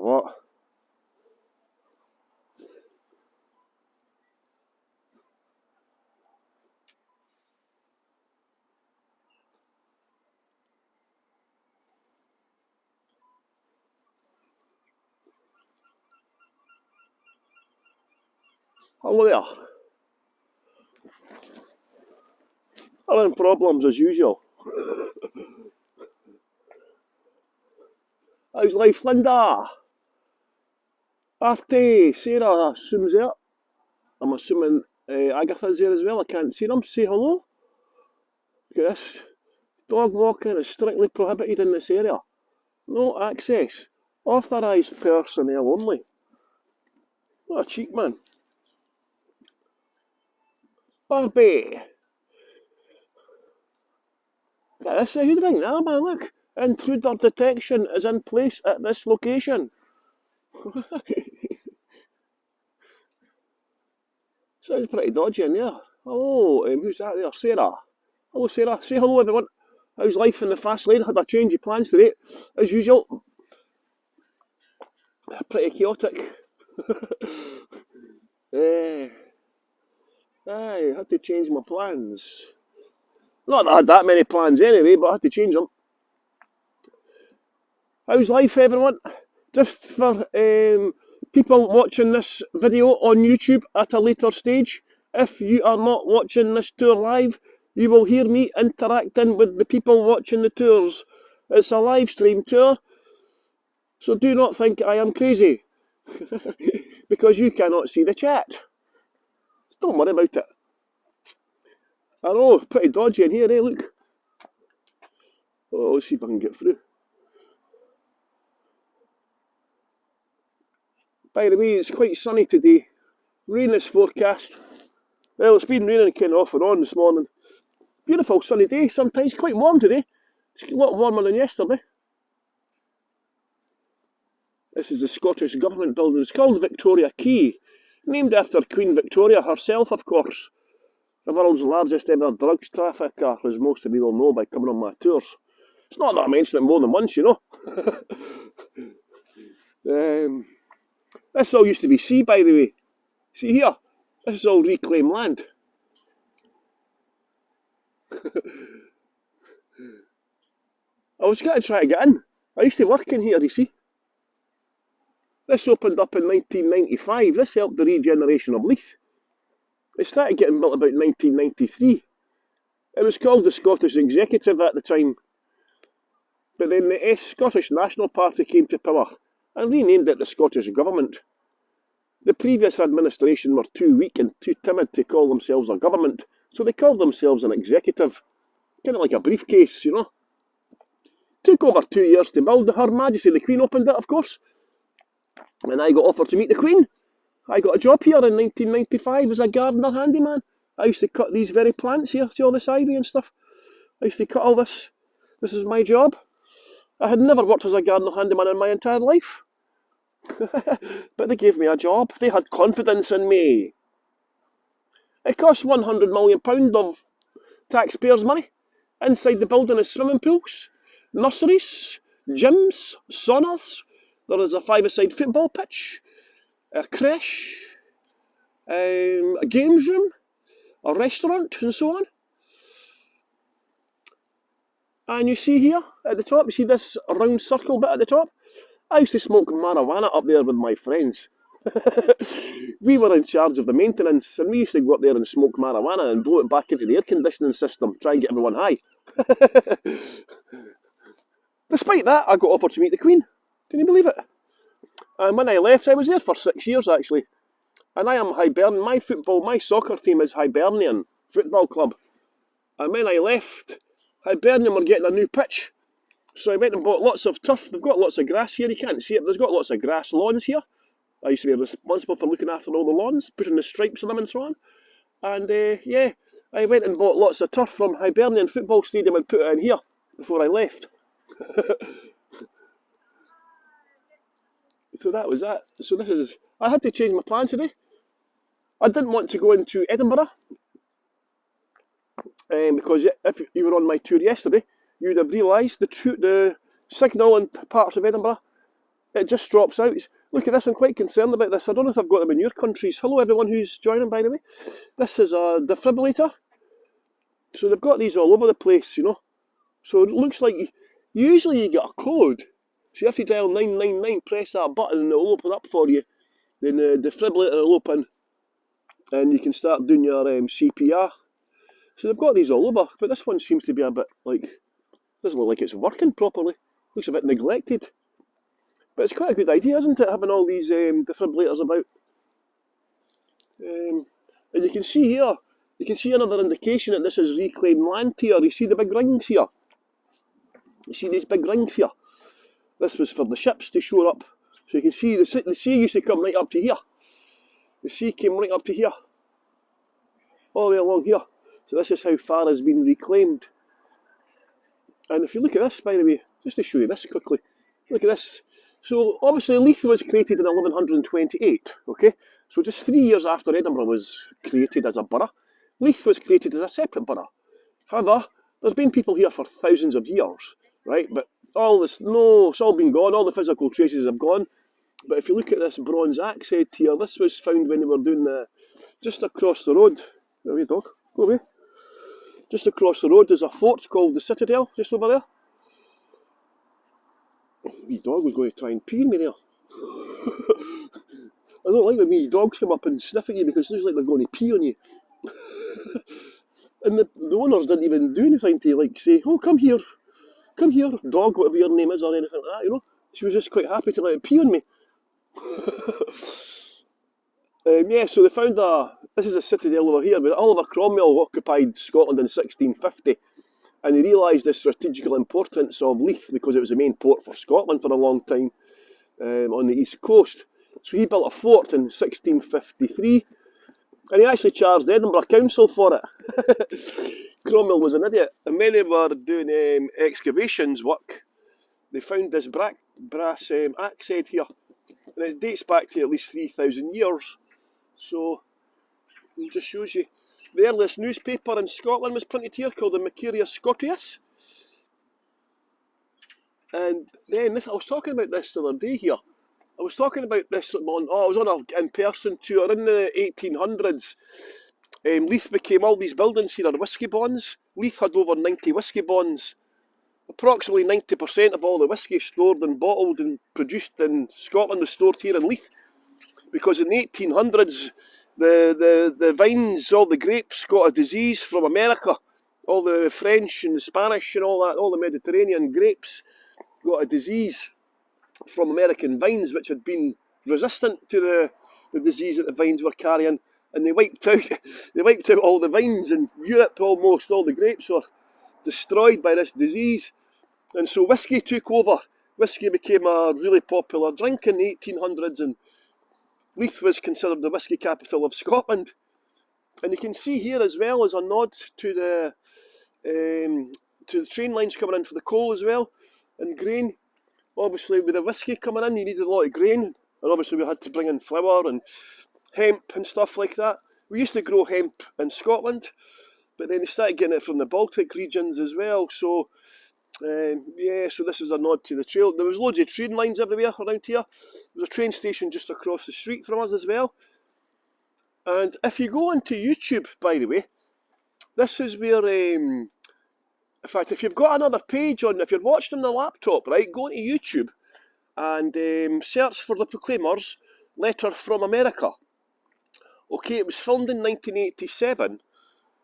what? Hello there. Having problems as usual. How's life, Linda? Arte, Sarah, I assume's there. I'm assuming Agatha's there as well. I can't see them. Say hello. Look at this. Dog walking is strictly prohibited in this area. No access. Authorised personnel only. What a cheek, man. Barbie. Look at this. Who do you think now, man? Look. Intruder detection is in place at this location. Sounds pretty dodgy in there. Hello, who's that there? Sarah. Hello, Sarah. Say hello, everyone. How's life in the fast lane? Had a change of plans today, as usual. Pretty chaotic. Aye, had to change my plans. Not that I had that many plans anyway, but I had to change them. How's life, everyone? Just for people watching this video on YouTube at a later stage, if you are not watching this tour live, you will hear me interacting with the people watching the tours. It's a live stream tour, so do not think I am crazy, because you cannot see the chat. Don't worry about it. I know, pretty dodgy in here, eh, look. Oh, let's see if I can get through. By the way, it's quite sunny today. Rain is forecast. Well, it's been raining kind of off and on this morning. Beautiful sunny day, sometimes quite warm today. It's a lot warmer than yesterday. This is the Scottish Government building. It's called Victoria Quay, named after Queen Victoria herself, of course. The world's largest ever drugs trafficker, as most of you will know by coming on my tours. It's not that I mention it more than once, you know. This all used to be sea, by the way. See here, this is all reclaimed land. I was going to try to get in. I used to work in here, you see. This opened up in 1995. This helped the regeneration of Leith. It started getting built about 1993. It was called the Scottish Executive at the time. But then the Scottish National Party came to power and renamed it the Scottish Government. The previous administration were too weak and too timid to call themselves a government, so they called themselves an executive. Kind of like a briefcase, you know. Took over 2 years to build. Her Majesty the Queen opened it, of course. And I got offered to meet the Queen. I got a job here in 1995 as a gardener handyman. I used to cut these very plants here, see all this ivy and stuff. I used to cut all this. This is my job. I had never worked as a gardener handyman in my entire life. But they gave me a job. They had confidence in me. It cost £100 million of taxpayers' money. Inside the building is swimming pools, nurseries, gyms, saunas. There is a five-a-side football pitch, a creche, a games room, a restaurant, and so on. And you see here at the top, you see this round circle bit at the top? I used to smoke marijuana up there with my friends. We were in charge of the maintenance, and we used to go up there and smoke marijuana and blow it back into the air conditioning system, try and get everyone high. Despite that, I got offered to meet the Queen. Can you believe it? And when I left, I was there for 6 years actually. And I am Hibernian. My soccer team is Hibernian Football Club. And when I left, Hibernian were getting a new pitch. So I went and bought lots of turf. They've got lots of grass here. You can't see it, but there's got lots of grass lawns here. I used to be responsible for looking after all the lawns, putting the stripes on them and so on. And yeah, I went and bought lots of turf from Hibernian Football Stadium and put it in here before I left. So that was that. So this is... I had to change my plans today. I didn't want to go into Edinburgh. Because if you were on my tour yesterday, you'd have realised the signal in parts of Edinburgh It just drops out. Look at this, I'm quite concerned about this. I don't know if I've got them in your countries. Hello everyone who's joining, by the way. This is a defibrillator. So they've got these all over the place, you know. So it looks like, usually you get a code. So you have to dial 999, press that button and it'll open up for you. Then the defibrillator will open and you can start doing your CPR. So they've got these all over, but this one seems to be a bit like, doesn't look like it's working properly. Looks a bit neglected. But it's quite a good idea, isn't it, having all these defibrillators about. And you can see here, you can see another indication that this is reclaimed land here. You see the big rings here? You see these big rings here? This was for the ships to shore up. So you can see the sea used to come right up to here. The sea came right up to here. All the way along here. So this is how far has been reclaimed. And if you look at this, by the way, just to show you this quickly, look at this. So obviously Leith was created in 1128, okay? So just 3 years after Edinburgh was created as a borough, Leith was created as a separate borough. However, there's been people here for thousands of years, right? But all this, no, it's all been gone, all the physical traces have gone. But if you look at this bronze axe head here, this was found when they were doing just across the road. There we dog, go away. Just across the road there's a fort called the Citadel, just over there. Wee dog was going to try and pee me there. I don't like when wee dogs come up and sniff at you because it looks like they're going to pee on you. And the owners didn't even do anything to like say, oh, come here, dog, whatever your name is or anything like that, you know. She was just quite happy to let it pee on me. Yeah, so they found this is a citadel over here, but Oliver Cromwell occupied Scotland in 1650. And he realised the strategical importance of Leith because it was the main port for Scotland for a long time on the east coast. So he built a fort in 1653 and he actually charged the Edinburgh Council for it. Cromwell was an idiot. And when they were doing excavations work, they found this brass axe head here. And it dates back to at least 3,000 years. So it just shows you. The earliest newspaper in Scotland was printed here called the Mercurius Scotius. And then I was talking about this the other day here. I was talking about this I was on an in-person tour in the 1800s. Leith became, all these buildings here are whisky bonds. Leith had over 90 whisky bonds. Approximately 90% of all the whisky stored and bottled and produced in Scotland was stored here in Leith. Because in the 1800s, the vines, all the grapes got a disease from America. All the French and the Spanish and all that, all the Mediterranean grapes got a disease from American vines which had been resistant to the disease that the vines were carrying. And they wiped out all the vines in Europe. Almost all the grapes were destroyed by this disease. And so whisky took over. Whisky became a really popular drink in the 1800s and Leith was considered the whisky capital of Scotland. And you can see here as well as a nod to the train lines coming in for the coal as well, and grain. Obviously with the whisky coming in you needed a lot of grain, and obviously we had to bring in flour and hemp and stuff like that. We used to grow hemp in Scotland, but then they started getting it from the Baltic regions as well. So yeah, so this is a nod to the trail. There was loads of train lines everywhere around here. There's a train station just across the street from us as well. And if you go onto YouTube, by the way, this is where, in fact, if you've got another page on, if you're watching on the laptop, right, go onto YouTube and search for The Proclaimers, Letter from America. Okay, it was filmed in 1987.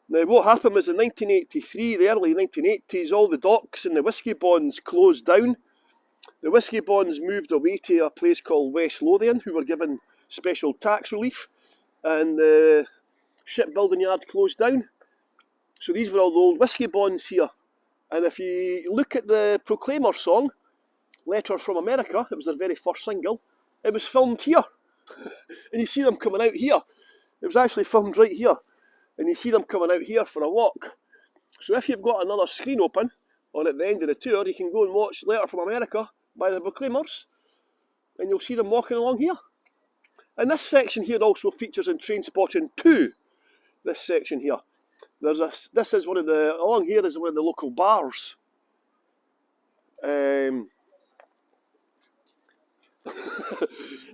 Now, what happened was in 1983, the early 1980s, all the docks and the whisky bonds closed down. The whisky bonds moved away to a place called West Lothian, who were given special tax relief, and the shipbuilding yard closed down. So these were all the old whisky bonds here. And if you look at the Proclaimer song, Letter from America, it was their very first single, it was filmed here. And you see them coming out here. It was actually filmed right here. And you see them coming out here for a walk. So if you've got another screen open, or at the end of the tour, you can go and watch Letter from America by the Proclaimers, and you'll see them walking along here. And this section here also features in Trainspotting 2, this section here. This is one of the, along here is one of the local bars.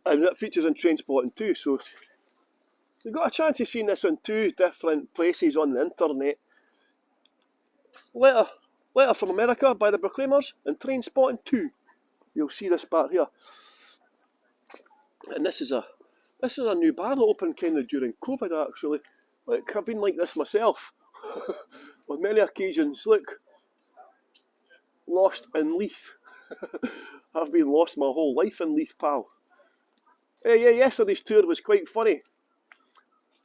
And it features in Trainspotting too. So you've got a chance of seeing this in 2 different places on the internet. Letter from America by the Proclaimers and Trainspotting 2. You'll see this part here. And this is a new bar that opened kind of during COVID actually. Like, I've been like this myself on many occasions. Look, lost in Leith. I've been lost my whole life in Leith, pal. Yeah, yesterday's tour was quite funny.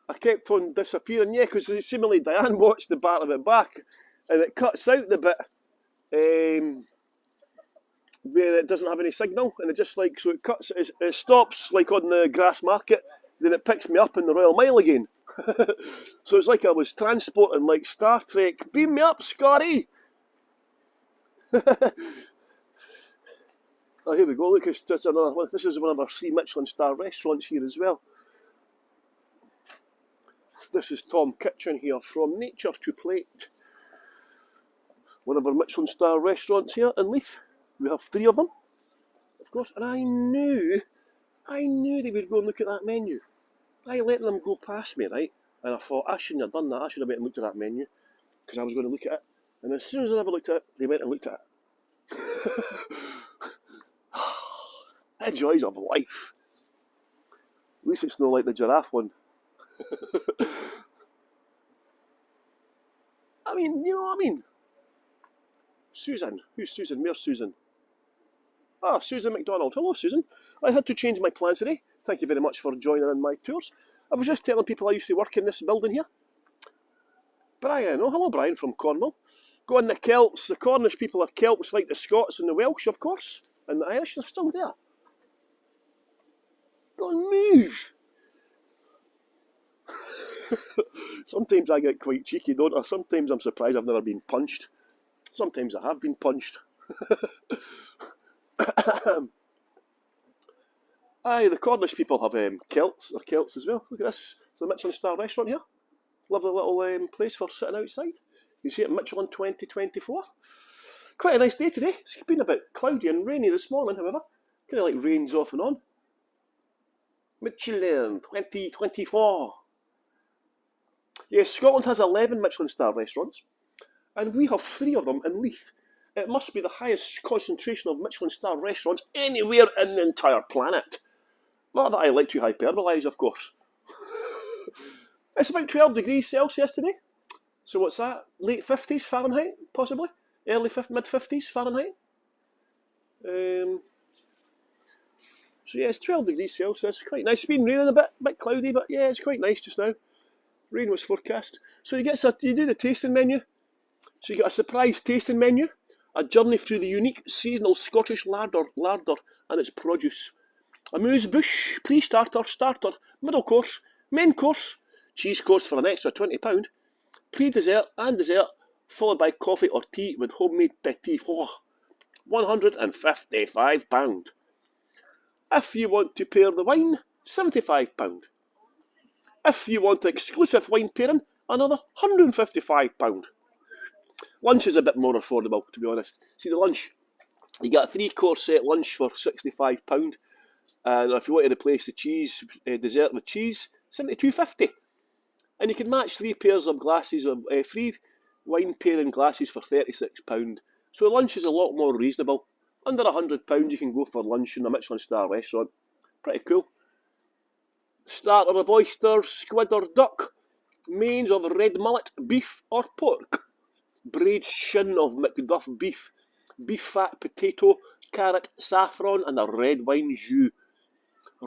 I kept on disappearing, because seemingly Diane watched the part of it back, and it cuts out the bit where it doesn't have any signal, and it just like, so it cuts, it stops like on the Grass Market, then it picks me up in the Royal Mile again. So it's like I was transporting like Star Trek. Beam me up, Scotty! Oh, here we go. Look, it's another one. This is one of our 3 Michelin star restaurants here as well. This is Tom Kitchen here from Nature to Plate. One of our Michelin star restaurants here in Leith. We have 3 of them, of course. And I knew they would go and look at that menu. I let them go past me, right? And I thought, I shouldn't have done that. I should have went and looked at that menu, because I was going to look at it. And as soon as I ever looked at it, they went and looked at it. The joys of life. At least it's not like the giraffe one. I mean, you know what I mean? Susan. Who's Susan? Where's Susan? Ah, Susan McDonald. Hello, Susan. I had to change my plans today. Thank you very much for joining in my tours. I was just telling people I used to work in this building here. Brian. Oh, hello, Brian from Cornwall. Go on, the Celts. The Cornish people are Celts like the Scots and the Welsh, of course. And the Irish are still there. Go and move. Sometimes I get quite cheeky, don't I? Sometimes I'm surprised I've never been punched. Sometimes I have been punched. Aye, the Cornish people have Celts. They're Celts as well. Look at this. It's a Michelin star restaurant here. Lovely little place for sitting outside. You see it Michelin 2024. Quite a nice day today. It's been a bit cloudy and rainy this morning, however. Kind of like rains off and on. Michelin 2024. Yes, Scotland has 11 Michelin star restaurants, and we have 3 of them in Leith. It must be the highest concentration of Michelin star restaurants anywhere in the entire planet. Not that I like to hyperbolise, of course. It's about 12 degrees Celsius today. So what's that? Late 50s Fahrenheit, possibly? Mid-50s Fahrenheit? So yeah, it's 12 degrees Celsius. Quite nice. It's been raining a bit cloudy, but yeah, it's quite nice just now. Rain was forecast. So you do the tasting menu. So you get a surprise tasting menu, a journey through the unique seasonal Scottish larder and its produce. Amuse-bouche, pre-starter, starter, middle course, main course, cheese course for an extra £20, pre-dessert and dessert, followed by coffee or tea with homemade petit four, £155. If you want to pair the wine, £75. If you want exclusive wine pairing, another £155. Lunch is a bit more affordable, to be honest. See, the lunch, you get a 3-course set lunch for £65. And if you want to replace the cheese, dessert with cheese, £72.50. And you can match 3 pairs of glasses of 3 wine pairing glasses for £36. So lunch is a lot more reasonable. Under £100 you can go for lunch in a Michelin star restaurant. Pretty cool. Starter of oysters, squid or duck. Mains of red mullet, beef or pork. Braised shin of Macduff beef. Beef fat, potato, carrot, saffron and a red wine jus.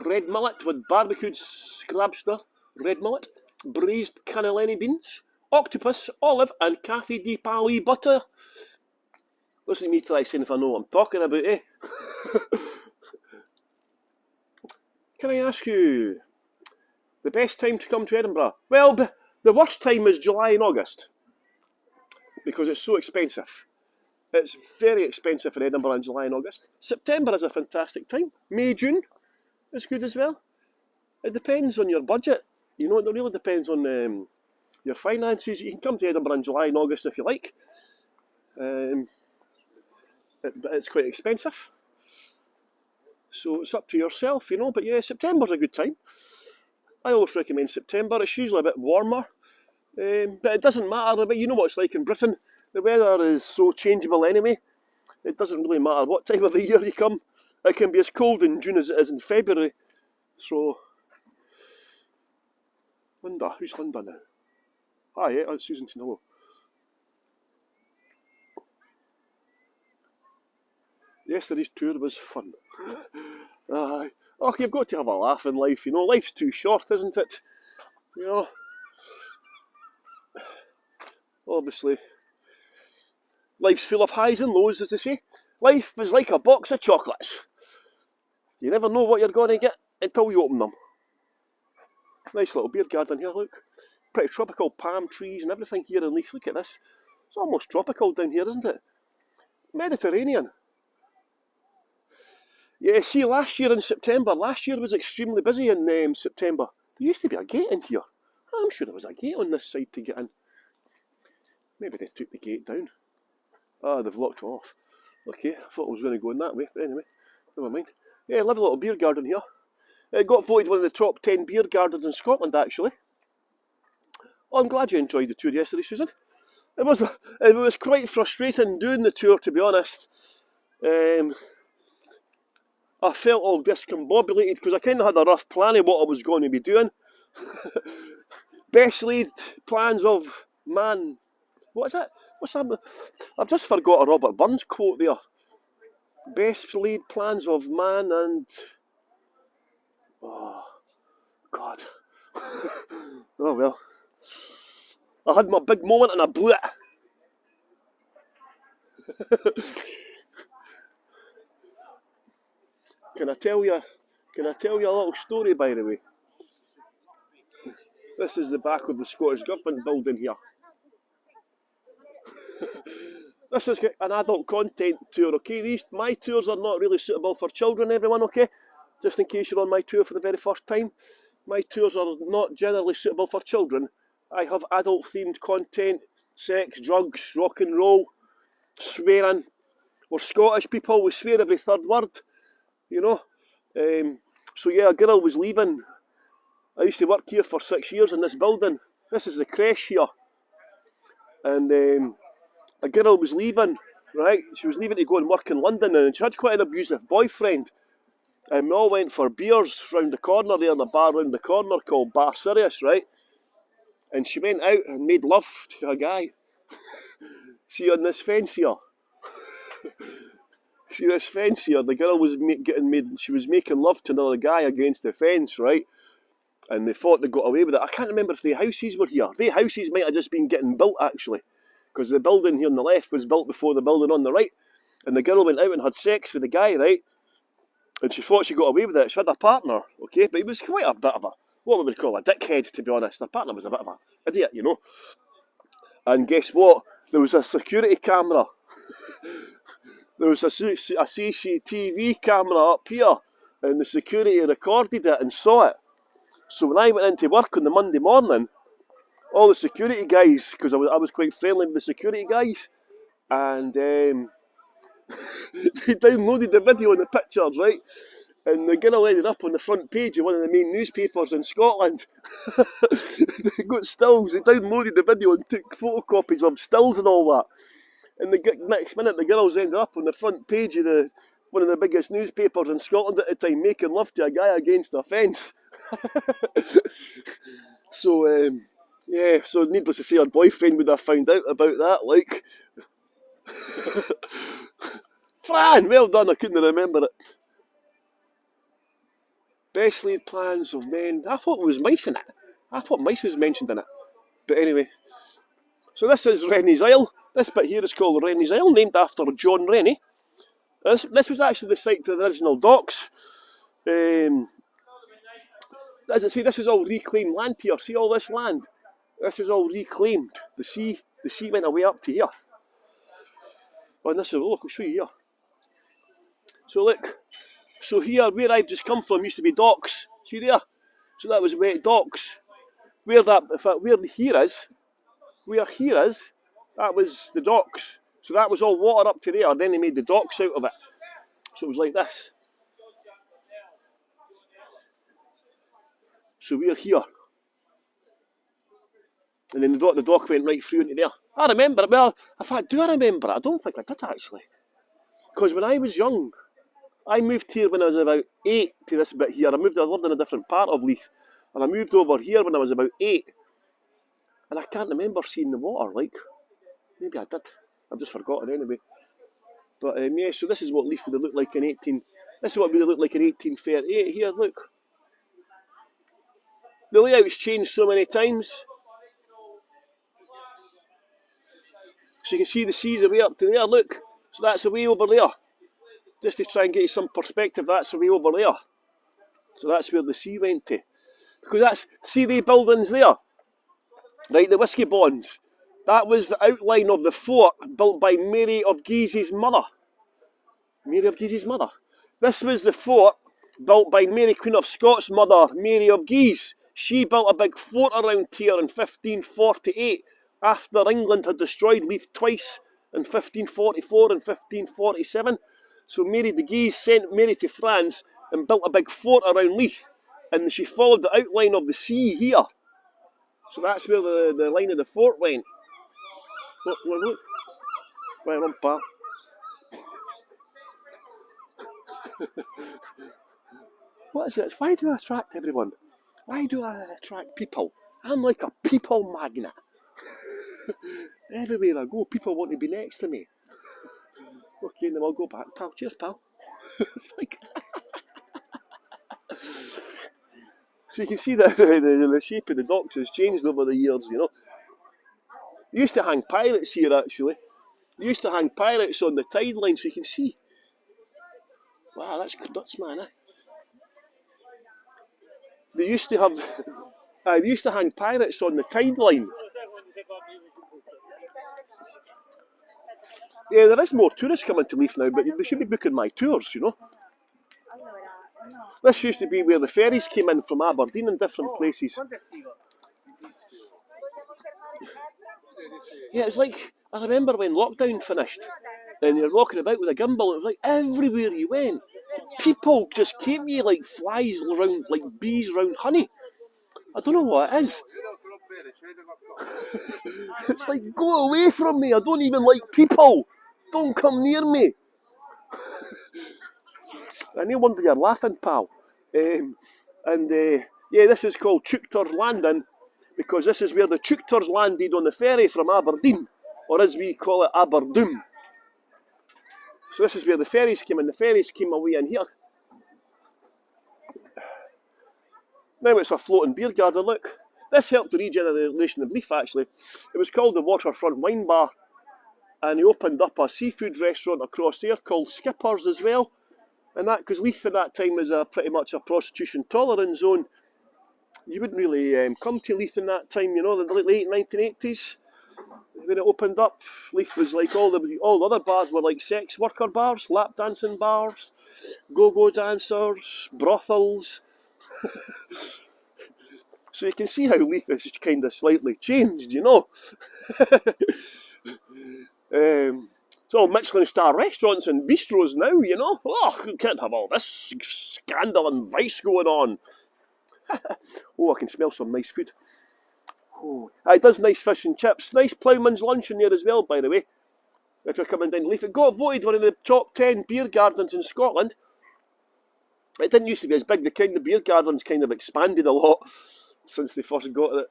Red mullet with barbecued scrabster. Red mullet. Braised cannellini beans. Octopus, olive and cafe di pali butter. Listen to me try saying if I know what I'm talking about, eh? Can I ask you, the best time to come to Edinburgh? Well, the worst time is July and August, because it's so expensive. It's very expensive in Edinburgh in July and August. September is a fantastic time. May, June is good as well. It depends on your budget. You know, it really depends on your finances. You can come to Edinburgh in July and August if you like. But it's quite expensive. So it's up to yourself, you know. But yeah, September's a good time. I always recommend September. It's usually a bit warmer, but it doesn't matter. But you know what it's like in Britain. The weather is so changeable anyway. It doesn't really matter what time of the year you come. It can be as cold in June as it is in February. So, Linda, who's Linda now? Ah, yeah, that's Susan Tinillo. Yesterday's tour was fun. Aye. Oh, you've got to have a laugh in life, you know. Life's too short, isn't it? You know, obviously, life's full of highs and lows, as they say. Life is like a box of chocolates. You never know what you're going to get until you open them. Nice little beer garden here, look. Pretty tropical palm trees and everything here in Leith. Look at this. It's almost tropical down here, isn't it? Mediterranean. Yeah, see, last year in September, last year was extremely busy in September. There used to be a gate in here. I'm sure there was a gate on this side to get in. Maybe they took the gate down. Ah, they've locked it off. Okay, I thought I was going to go in that way, but anyway, never mind. Yeah, lovely little beer garden here. It got voted one of the top 10 beer gardens in Scotland, actually. Oh, I'm glad you enjoyed the tour yesterday, Susan. It was quite frustrating doing the tour, to be honest. I felt all discombobulated because I kind of had a rough plan of what I was going to be doing. Best laid plans of man. What is it? What's that? I've just forgot a Robert Burns quote there. Best laid plans of man and... Oh, God. Oh, well. I had my big moment and I blew it. Can I tell you a little story, by the way? This is the back of the Scottish Government building here. This is an adult content tour, okay? My tours are not really suitable for children, everyone, okay? Just in case you're on my tour for the very first time. My tours are not generally suitable for children. I have adult-themed content, sex, drugs, rock and roll, swearing. We're Scottish people, we swear every third word, you know. So yeah, a girl was leaving. I used to work here for 6 years in this building. This is the creche here. And a girl was leaving, right? She was leaving to go and work in London, and she had quite an abusive boyfriend. And we all went for beers round the corner there in a bar round the corner called Bar Sirius, right? And she went out and made love to a guy. See on this fence here? See this fence here? The girl was she was making love to another guy against the fence, right? And they thought they got away with it. I can't remember if the houses were here. The houses might have just been getting built, actually. Because the building here on the left was built before the building on the right. And the girl went out and had sex with the guy, right? And she thought she got away with it. She had a partner, okay? But he was quite a bit of a, what we would call a dickhead, to be honest. Her partner was a bit of an idiot, you know? And guess what? There was a security camera. There was a CCTV camera up here. And the security recorded it and saw it. So when I went into work on the Monday morning, all the security guys, because I was quite friendly with the security guys, and they downloaded the video and the pictures, right? And the girl ended up on the front page of one of the main newspapers in Scotland. They got stills, they downloaded the video and took photocopies of stills and all that. And the next minute the girls ended up on the front page of one of the biggest newspapers in Scotland at the time, making love to a guy against a fence. So, yeah, so needless to say, her boyfriend would have found out about that, like. Fran, well done, I couldn't remember it. Best laid plans of men. I thought there was mice in it. I thought mice was mentioned in it. But anyway, so this is Rennie's Isle. This bit here is called Rennie's Isle, named after John Rennie. This was actually the site to the original docks. As I say, this is all reclaimed land here. See all this land? This is all reclaimed. The sea went away up to here. Oh, and this is, look, I'll show you here. So look, so here, where I've just come from, used to be docks. See there? So that was wet docks. Where here is, that was the docks. So that was all water up to there. Then they made the docks out of it. So it was like this. So we're here. And then the dock went right through into there. I remember it. Well, in fact, do I remember it? I don't think I did actually. Because when I was young, I moved here when I was about 8 to this bit here. I lived in a different part of Leith. And I moved over here when I was about 8. And I can't remember seeing the water, like. Maybe I did. I've just forgotten anyway. But yeah, so this is what Leith would have looked like in 18... This is what it would have looked like in 1838 here, look. The layout's changed so many times. So you can see the seas away up to there, look. So that's away over there. Just to try and get you some perspective, that's away over there. So that's where the sea went to. Because that's, see the buildings there? Right, the whisky bonds. That was the outline of the fort built by Mary of Guise's mother. Mary of Guise's mother. This was the fort built by Mary, Queen of Scots' mother, Mary of Guise. She built a big fort around here in 1548 after England had destroyed Leith twice in 1544 and 1547. So Mary de Guise sent Mary to France and built a big fort around Leith. And she followed the outline of the sea here. So that's where the line of the fort went. Look. Right on, pal. What is it? Why do I attract everyone? Why do I attract people? I'm like a people magnet. Everywhere I go, people want to be next to me. Okay, then I'll go back, pal. Cheers, pal. It's like... So you can see that the shape of the docks has changed over the years, you know. They used to hang pirates here, actually. They used to hang pirates on the tide line, so you can see. Wow, that's nuts, man, eh? They used to have... they used to hang pirates on the tide line. Yeah, there is more tourists coming to Leith now, but they should be booking my tours, you know. This used to be where the ferries came in from Aberdeen and different places. Yeah, it was like, I remember when lockdown finished, and you're walking about with a gimbal, it was like everywhere you went, people just came to you like flies around, like bees around honey. I don't know what it is. It's like, go away from me, I don't even like people. Don't come near me. I no wonder you're laughing, pal. Yeah, this is called Chukter's Landing, because this is where the Chukters landed on the ferry from Aberdeen, or as we call it, Aberdoom. So this is where the ferries came in. The ferries came away in here. Now it's a floating beer garden, look. This helped the regeneration of Leith, actually. It was called the Waterfront Wine Bar, and he opened up a seafood restaurant across there called Skipper's as well. And that, because Leith at that time was pretty much a prostitution tolerant zone. You wouldn't really come to Leith in that time, you know, in the late 1980s. When it opened up, Leith was like all the other bars were like sex worker bars, lap dancing bars, go-go dancers, brothels. So you can see how Leith has kind of slightly changed, you know. It's all Michelin star restaurants and bistros now, you know. Oh, you can't have all this scandal and vice going on. Oh, I can smell some nice food. Oh, it does nice fish and chips. Nice ploughman's lunch in there as well, by the way. If you're coming down to Leith, it got voted one of the top 10 beer gardens in Scotland. It didn't used to be as big. The beer gardens kind of expanded a lot since they first got it.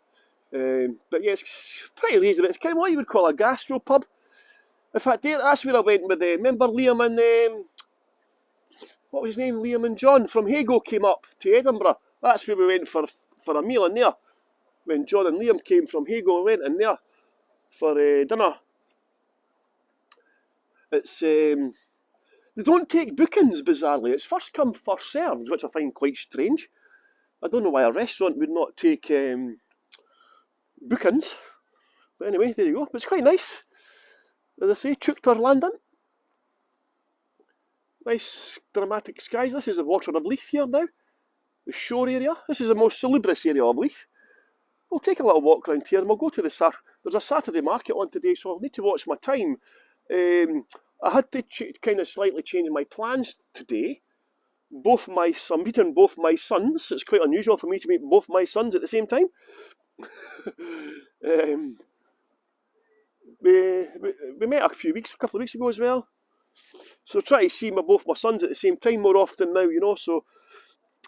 But yeah, it's pretty reasonable. It's kind of what you would call a gastropub. In fact, that's where I went with, remember Liam and, what was his name? Liam and John from Hago came up to Edinburgh. That's where we went for a meal in there. When John and Liam came from Hago, we went in there for dinner. It's, they don't take bookings, bizarrely. It's first come, first served, which I find quite strange. I don't know why a restaurant would not take bookings. But anyway, there you go. It's quite nice. As I say, Chukter Landing. Nice dramatic skies. This is the water of Leith here now. The shore area. This is the most salubrious area of Leith. We'll take a little walk around here and we'll go to there's a Saturday market on today, so I'll need to watch my time. I had to kind of slightly change my plans today I'm meeting both my sons. It's quite unusual for me to meet both my sons at the same time. We met a couple of weeks ago as well. So try to see both my sons at the same time more often now, you know. So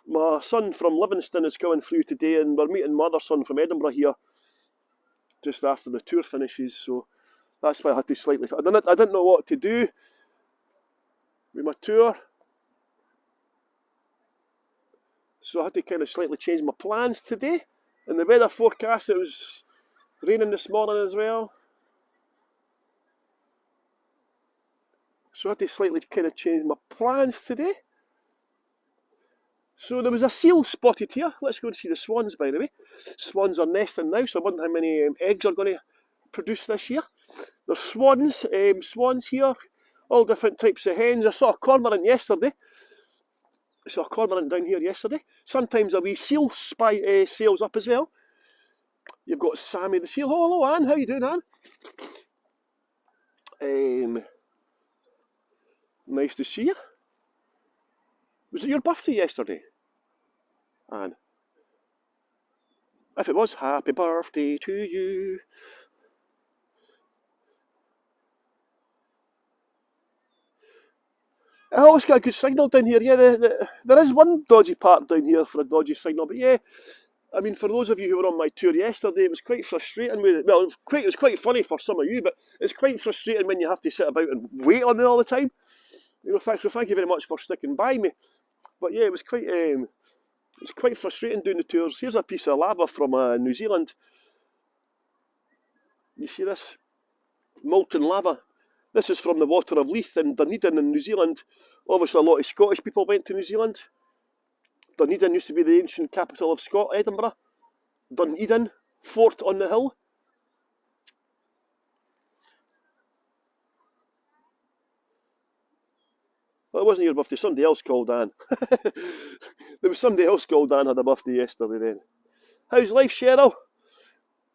my son from Livingston is coming through today, and we're meeting my other son from Edinburgh here just after the tour finishes. So that's why I had to slightly. I didn't know what to do with my tour, so I had to kind of slightly change my plans today. And the weather forecast, it was raining this morning as well, so I had to slightly kind of change my plans today. So there was a seal spotted here. Let's go and see the swans, by the way. Swans are nesting now, so I wonder how many eggs are going to produce this year. There's swans here, all different types of hens. I saw a cormorant yesterday. I saw a cormorant down here yesterday. Sometimes a wee seal sails up as well. You've got Sammy the seal. Oh, hello, Anne. How you doing, Anne? Nice to see you. Was it your birthday yesterday, Anne? If it was, happy birthday to you. I always got a good signal down here. Yeah, there is one dodgy part down here for a dodgy signal, but yeah, I mean, for those of you who were on my tour yesterday, it was quite frustrating. Well, it was quite funny for some of you, but it's quite frustrating when you have to sit about and wait on it all the time. You know, so thank you very much for sticking by me. But yeah, it was quite frustrating doing the tours. Here's a piece of lava from New Zealand. You see this? Molten lava. This is from the Water of Leith in Dunedin in New Zealand. Obviously a lot of Scottish people went to New Zealand. Dunedin used to be the ancient capital of Scotland, Edinburgh. Dunedin, fort on the hill. Well, it wasn't your birthday, somebody else called Anne. There was somebody else called Anne had a birthday yesterday then. How's life, Cheryl?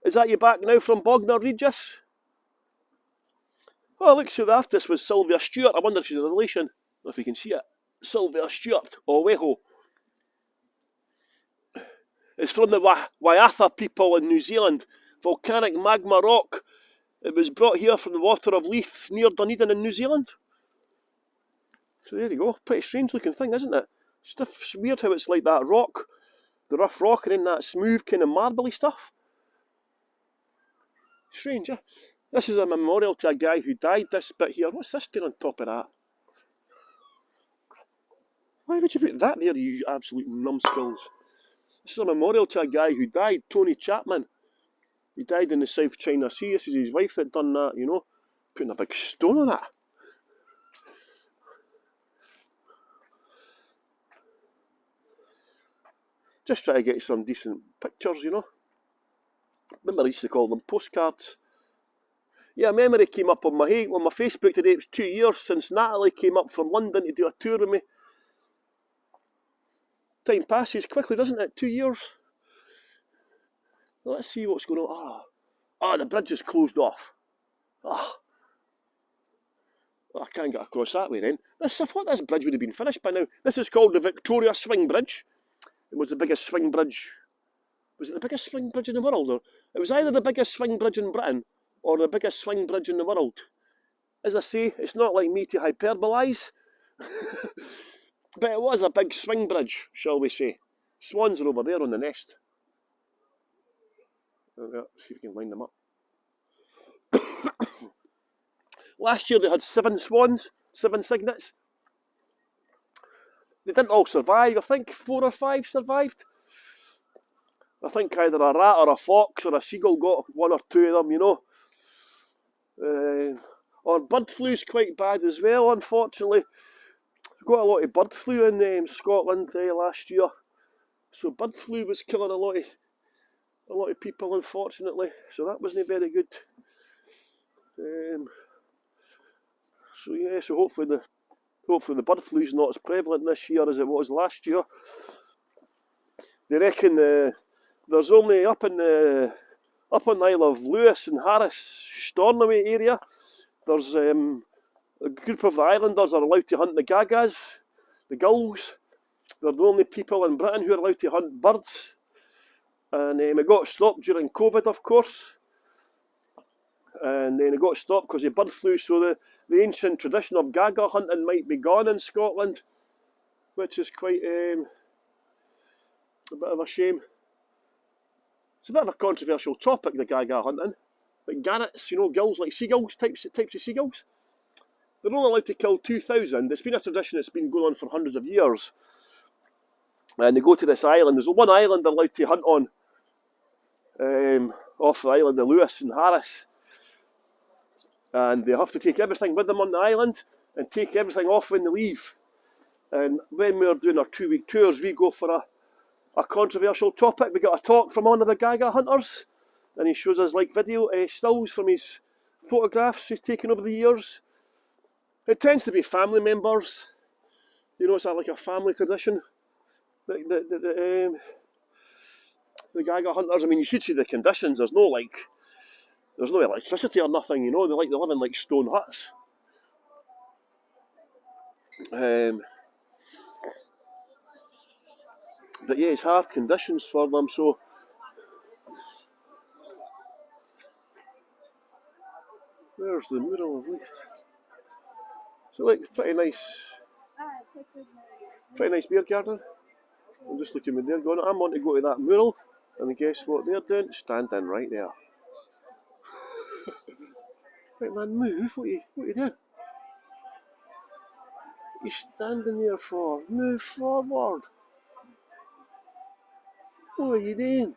Is that you back now from Bognor Regis? Oh, look, so the artist was Sylvia Stewart. I wonder if she's a relation, if you can see it. Sylvia Stewart, Oweho. It's from the Waiatha people in New Zealand. Volcanic magma rock. It was brought here from the Water of Leith near Dunedin in New Zealand. So there you go. Pretty strange looking thing, isn't it? It's weird how it's like that rock, the rough rock, and then that smooth kind of marbly stuff. Strange, yeah? This is a memorial to a guy who died, this bit here. What's this doing on top of that? Why would you put that there, you absolute numbskulls? This is a memorial to a guy who died, Tony Chapman. He died in the South China Sea. This is his wife that done that, you know. Putting a big stone on it. Just try to get some decent pictures, you know. Remember I used to call them postcards. Yeah, a memory came up on my Facebook today. It was 2 years since Natalie came up from London to do a tour with me. Time passes quickly, doesn't it? 2 years. Let's see what's going on. The bridge is closed off. I can't get across that way then. I thought this bridge would have been finished by now. This is called the Victoria Swing Bridge. It was the biggest swing bridge. Was it the biggest swing bridge in the world? Or it was either the biggest swing bridge in Britain or the biggest swing bridge in the world. As I say, it's not like me to hyperbolise. But it was a big swing bridge, shall we say. Swans are over there on the nest. See if we can line them up. Last year they had 7 swans, 7 cygnets. They didn't all survive. I think 4 or 5 survived. I think either a rat or a fox or a seagull got 1 or 2 of them, you know. Or bird flu's quite bad as well, unfortunately. We got a lot of bird flu in Scotland last year. So bird flu was killing a lot of people, unfortunately. So that wasn't very good. So yeah, so hopefully the bird flu is not as prevalent this year as it was last year. They reckon there's only up on Isle of Lewis and Harris, Stornoway area. There's a group of the islanders are allowed to hunt the gagas, the gulls. They're the only people in Britain who are allowed to hunt birds. And it got stopped during COVID, of course. And then it got stopped because of bird flu. So the ancient tradition of gaga hunting might be gone in Scotland, which is quite a bit of a shame. It's a bit of a controversial topic, the gaga hunting. Like gannets, gills, like seagulls, types of seagulls. They're only allowed to kill 2,000. It's been a tradition that's been going on for hundreds of years. And they go to this island. There's one island they're allowed to hunt on, off the island of Lewis and Harris. And they have to take everything with them on the island and take everything off when they leave. And when we're doing our 2-week tours, we go for a controversial topic. We got a talk from one of the gaga hunters, and he shows us like video stills from his photographs he's taken over the years. It tends to be family members. It's like a family tradition. The gaga hunters. I mean, you should see the conditions. There's no electricity or nothing. They live in like stone huts. But yeah, it's hard conditions for them. So there's the mural of Leith. So like pretty nice beer garden. I'm just looking at there going, I want to go to that mural, and guess what they're doing? Standing right there. Right man, move, what are you doing? What are you standing there for? Move forward. What are you doing?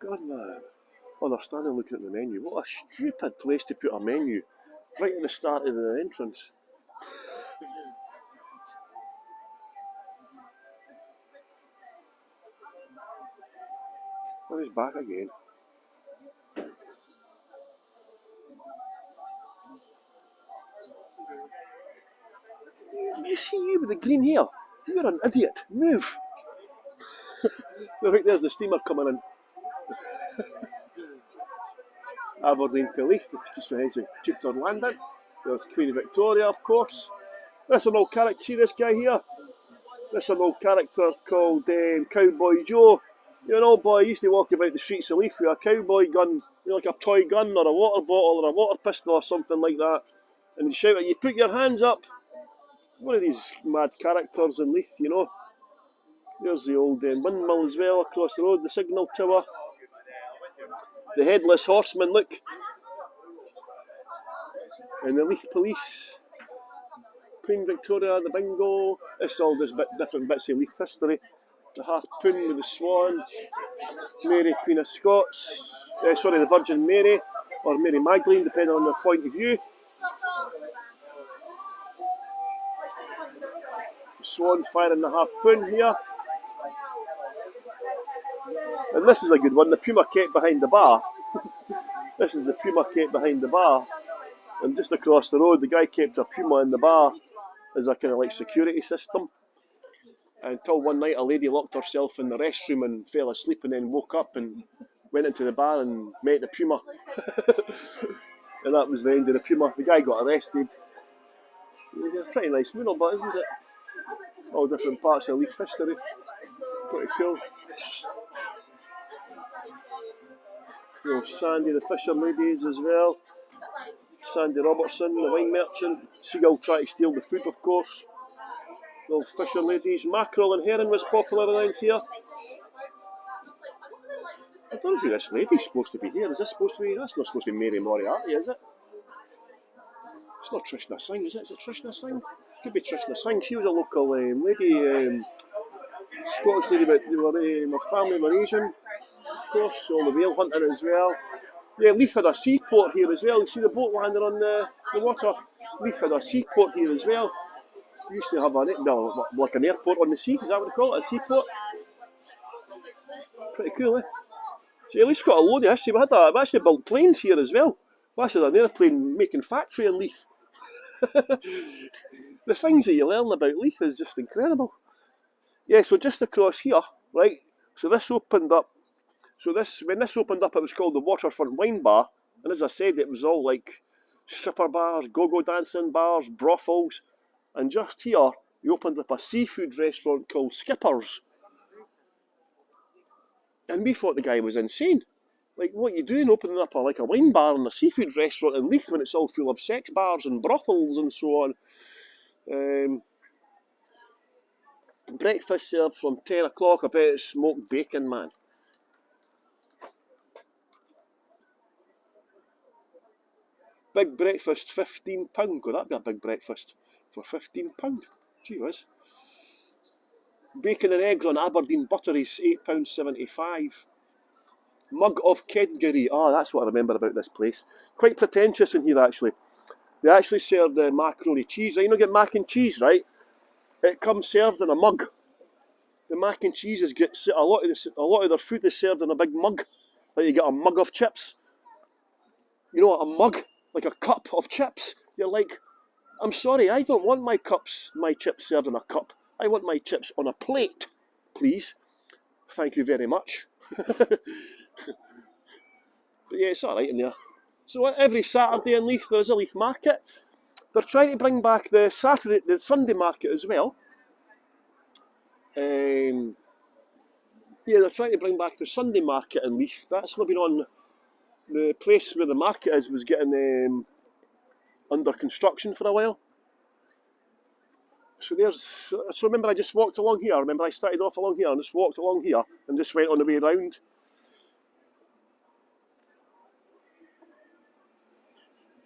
God man. Oh, they're standing looking at the menu. What a stupid place to put a menu right at the start of the entrance. Oh, he's back again. You see you with the green hair? You're an idiot. Move. Look, there's the steamer coming in. Aberdeen to Leith, just ahead of Jupiter Landing. There's Queen Victoria, of course. This is an old character. See this guy here? This is an old character called Cowboy Joe. An old boy used to walk about the streets of Leith with a cowboy gun, like a toy gun or a water bottle or a water pistol or something like that. And he'd shout at you, put your hands up. One of these mad characters in Leith, There's the old windmill as well across the road, the signal tower. The headless horseman, look. And the Leith police. Queen Victoria, the bingo. It's all just different bits of Leith history. The harpoon with the swan. Mary, Queen of Scots. The Virgin Mary, or Mary Magdalene, depending on your point of view. The swan firing the harpoon here. And this is a good one, the puma kept behind the bar. This is the puma kept behind the bar. And just across the road, the guy kept a puma in the bar as a kind of like security system. Until one night a lady locked herself in the restroom and fell asleep and then woke up and went into the bar and met the puma. And that was the end of the puma. The guy got arrested. Pretty nice mural, but isn't it? All different parts of Leith history. Pretty cool. Sandy the fisher ladies as well. Sandy Robertson, the wine merchant. Seagull trying to steal the food, of course. Little fisher ladies. Mackerel and herring was popular around here. I don't know who this lady's supposed to be here. Is this supposed to be? That's not supposed to be Mary Moriarty, is it? It's not Trishna Singh, is it? Is it Trishna Singh? Could be Trishna Singh. She was a local lady, Scottish lady, but her family were Asian, of course, so the whale hunting as well. Yeah, Leith had a seaport here as well. You see the boat landing on the water? Leith had a seaport here as well. We used to have like an airport on the sea, is that what they call it? A seaport? Pretty cool, eh? So at least got a load of history. We've actually built planes here as well. We actually had an airplane making factory in Leith. The things that you learn about Leith is just incredible. Yeah, so just across here, right? So this opened up. So when this opened up, it was called the Waterfront Wine Bar, and as I said, it was all like stripper bars, go-go dancing bars, brothels, and just here, he opened up a seafood restaurant called Skipper's, and we thought the guy was insane. Like, what you doing opening up a wine bar and a seafood restaurant in Leith when it's all full of sex bars and brothels and so on? Breakfast served from 10 o'clock. I bet it's smoked bacon, man. Big breakfast, £15. Could that be a big breakfast for £15? Gee whiz. Bacon and eggs on Aberdeen butteries, £8.75. Mug of Kedgeree. Oh, that's what I remember about this place. Quite pretentious in here, actually. They actually serve the macaroni cheese. You know, get mac and cheese, right? It comes served in a mug. The mac and cheese is a lot of their food is served in a big mug. Like you get a mug of chips. You know, a mug, like a cup of chips. You're like, I'm sorry, I don't want my chips served in a cup. I want my chips on a plate, please. Thank you very much. But yeah, it's all right in there. So every Saturday in Leith, there is a Leith market. They're trying to bring back the Sunday market as well. Yeah, they're trying to bring back the Sunday market in Leith. That's not been on. The place where the market is was getting under construction for a while. So remember I just walked along here. Remember I started off along here and just walked along here and just went on the way round.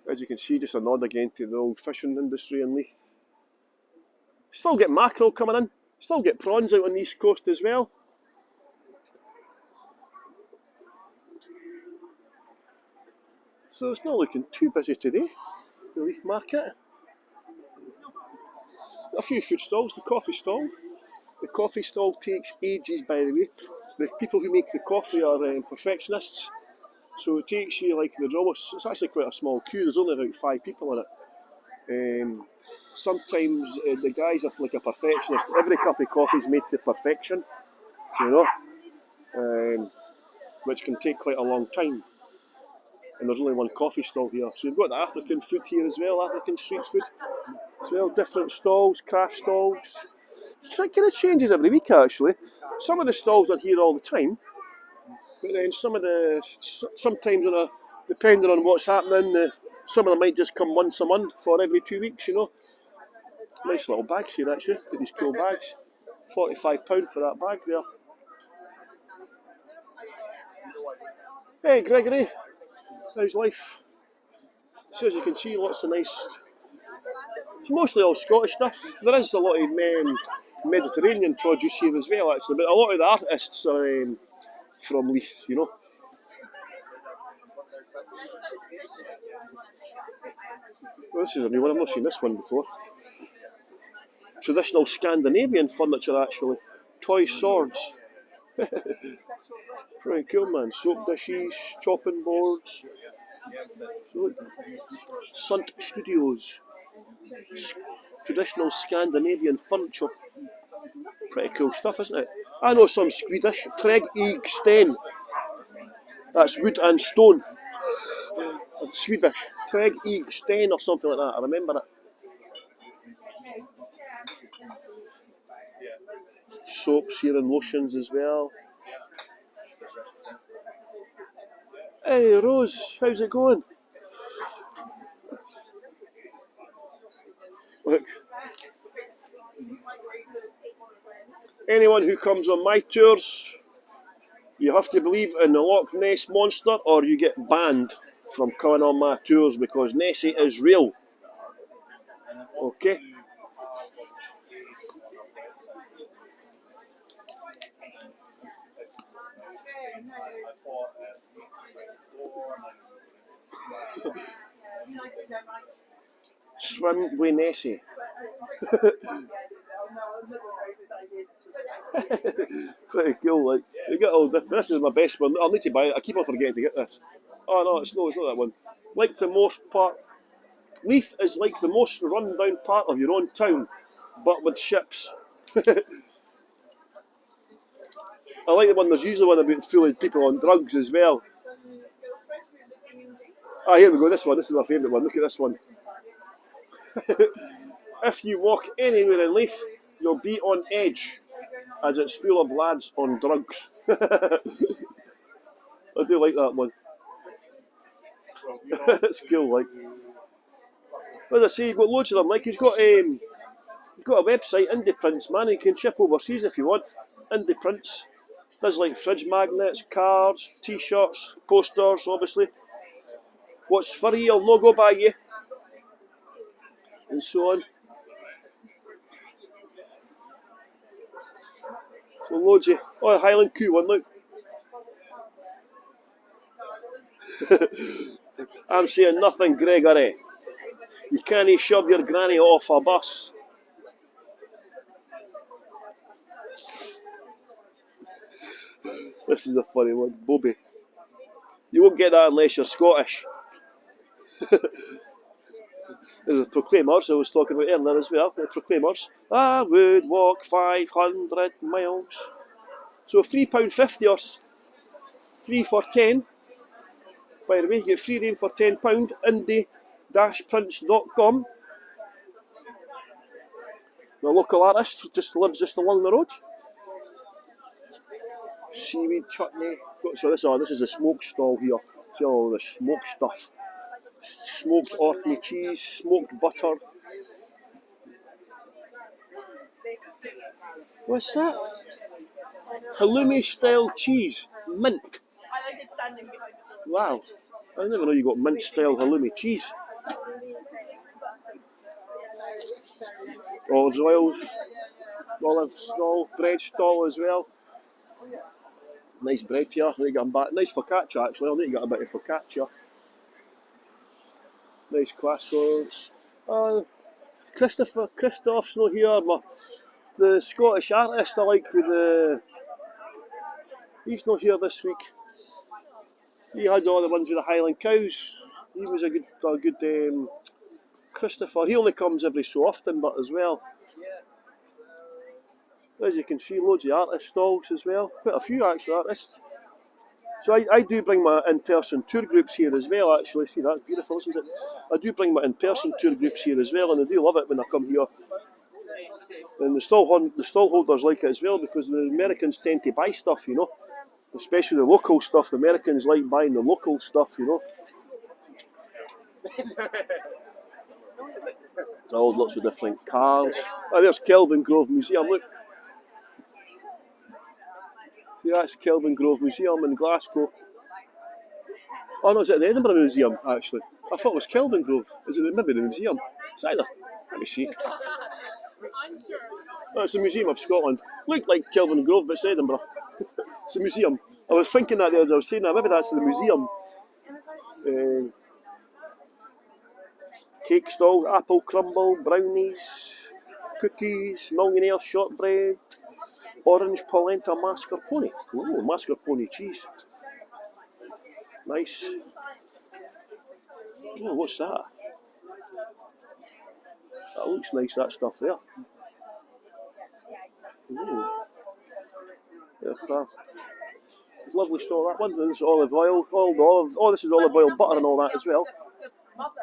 As you can see, just a nod again to the old fishing industry in Leith. Still get mackerel coming in. Still get prawns out on the east coast as well. So it's not looking too busy today, the Leith market. A few food stalls, the coffee stall. The coffee stall takes ages, by the way. The people who make the coffee are perfectionists. So it takes you it's actually quite a small queue. There's only about 5 people in it. Sometimes the guys are like a perfectionist. Every cup of coffee is made to perfection, which can take quite a long time. And there's only one coffee stall here. So you've got the African food here as well, African street food as well. Different stalls, craft stalls. It kind of changes every week actually. Some of the stalls are here all the time, but then sometimes depending on what's happening, some of them might just come once a month for every 2 weeks, Nice little bags here actually, got these cool bags. £45 for that bag there. Hey Gregory, how's life? So as you can see, lots of nice, it's mostly all Scottish stuff. There is a lot of Mediterranean produce here as well actually, but a lot of the artists are from Leith, Well, this is a new one, I've not seen this one before. Traditional Scandinavian furniture actually. Toy swords. Pretty cool, man. Soap dishes, chopping boards. Sunt Studios. Traditional Scandinavian furniture. Pretty cool stuff, isn't it? I know some Swedish. Treg Ig Sten. That's wood and stone. It's Swedish. Treg Ig Sten or something like that. I remember it. Soaps here and lotions as well. Hey Rose, how's it going? Look. Anyone who comes on my tours, you have to believe in the Loch Ness Monster or you get banned from coming on my tours because Nessie is real. Okay? Swim with Nessie. Pretty cool, like you get all this is my best one. I'll need to buy it. I keep on forgetting to get this. Oh no, it's not that one. Like the most part Leith is like the most run-down part of your own town, but with ships. I like the one, there's usually one about full of people on drugs as well. Ah, here we go, this one. This is my favourite one. Look at this one. If you walk anywhere in Leith, you'll be on edge, as it's full of lads on drugs. I do like that one. It's cool, like. As I say, you've got loads of them. Like, he's got a website, Indie Prints, man. You can ship overseas if you want. Indie Prints. Does like fridge magnets, cards, t-shirts, posters, obviously. What's for you, I'll not go by you. And so on. So loads of... Oh, Highland Q one, look. I'm saying nothing, Gregory. You can't shove your granny off a bus. This is a funny one. Bobby. You won't get that unless you're Scottish. There's the Proclaimers I was talking about earlier as well. The Proclaimers. I would walk 500 miles. So £3.50 or 3 for 10. By the way, you get free rein for £10. Indie-prints.com. The local artist just lives just along the road. Seaweed chutney. So this is a smoke stall here. See all the smoked stuff. Smoked Orkney cheese, smoked butter. What's that? Halloumi style cheese, mint. Wow, I never know you got mint style halloumi cheese. Olive oils, olive stall, bread stall as well. Nice bread here. I need to get back. Nice focaccia actually. I need to get a bit of focaccia. Nice croissants. Christoph's not here. The Scottish artist I like with the. He's not here this week. He had all the ones with the Highland cows. He was a good Christopher. He only comes every so often, but as well. As you can see, loads of artist stalls as well. Quite a few actually artists. So I do bring my in-person tour groups here as well, actually. See, that's beautiful, isn't it? I do bring my in-person tour groups here as well, and I do love it when I come here. And the stall holders like it as well, because the Americans tend to buy stuff, you know. Especially the local stuff. The Americans like buying the local stuff, you know. Oh, lots of different cars. Oh, there's Kelvin Grove Museum, look. See, that's Kelvin Grove Museum in Glasgow. Oh no, is it the Edinburgh Museum, actually? I thought it was Kelvin Grove. Is it maybe the museum? It's either. Let me see. Oh, it's the Museum of Scotland. Looked like Kelvin Grove, but it's Edinburgh. It's a museum. I was thinking that the other day, I was saying that maybe that's the museum. Cake stall, apple crumble, brownies, cookies, millionaire shortbread, orange polenta mascarpone. Ooh, mascarpone cheese. Nice. Oh, what's that? That looks nice, that stuff there. Ooh. Yeah, lovely store, that one. There's olive oil, this is olive oil butter and all that as well.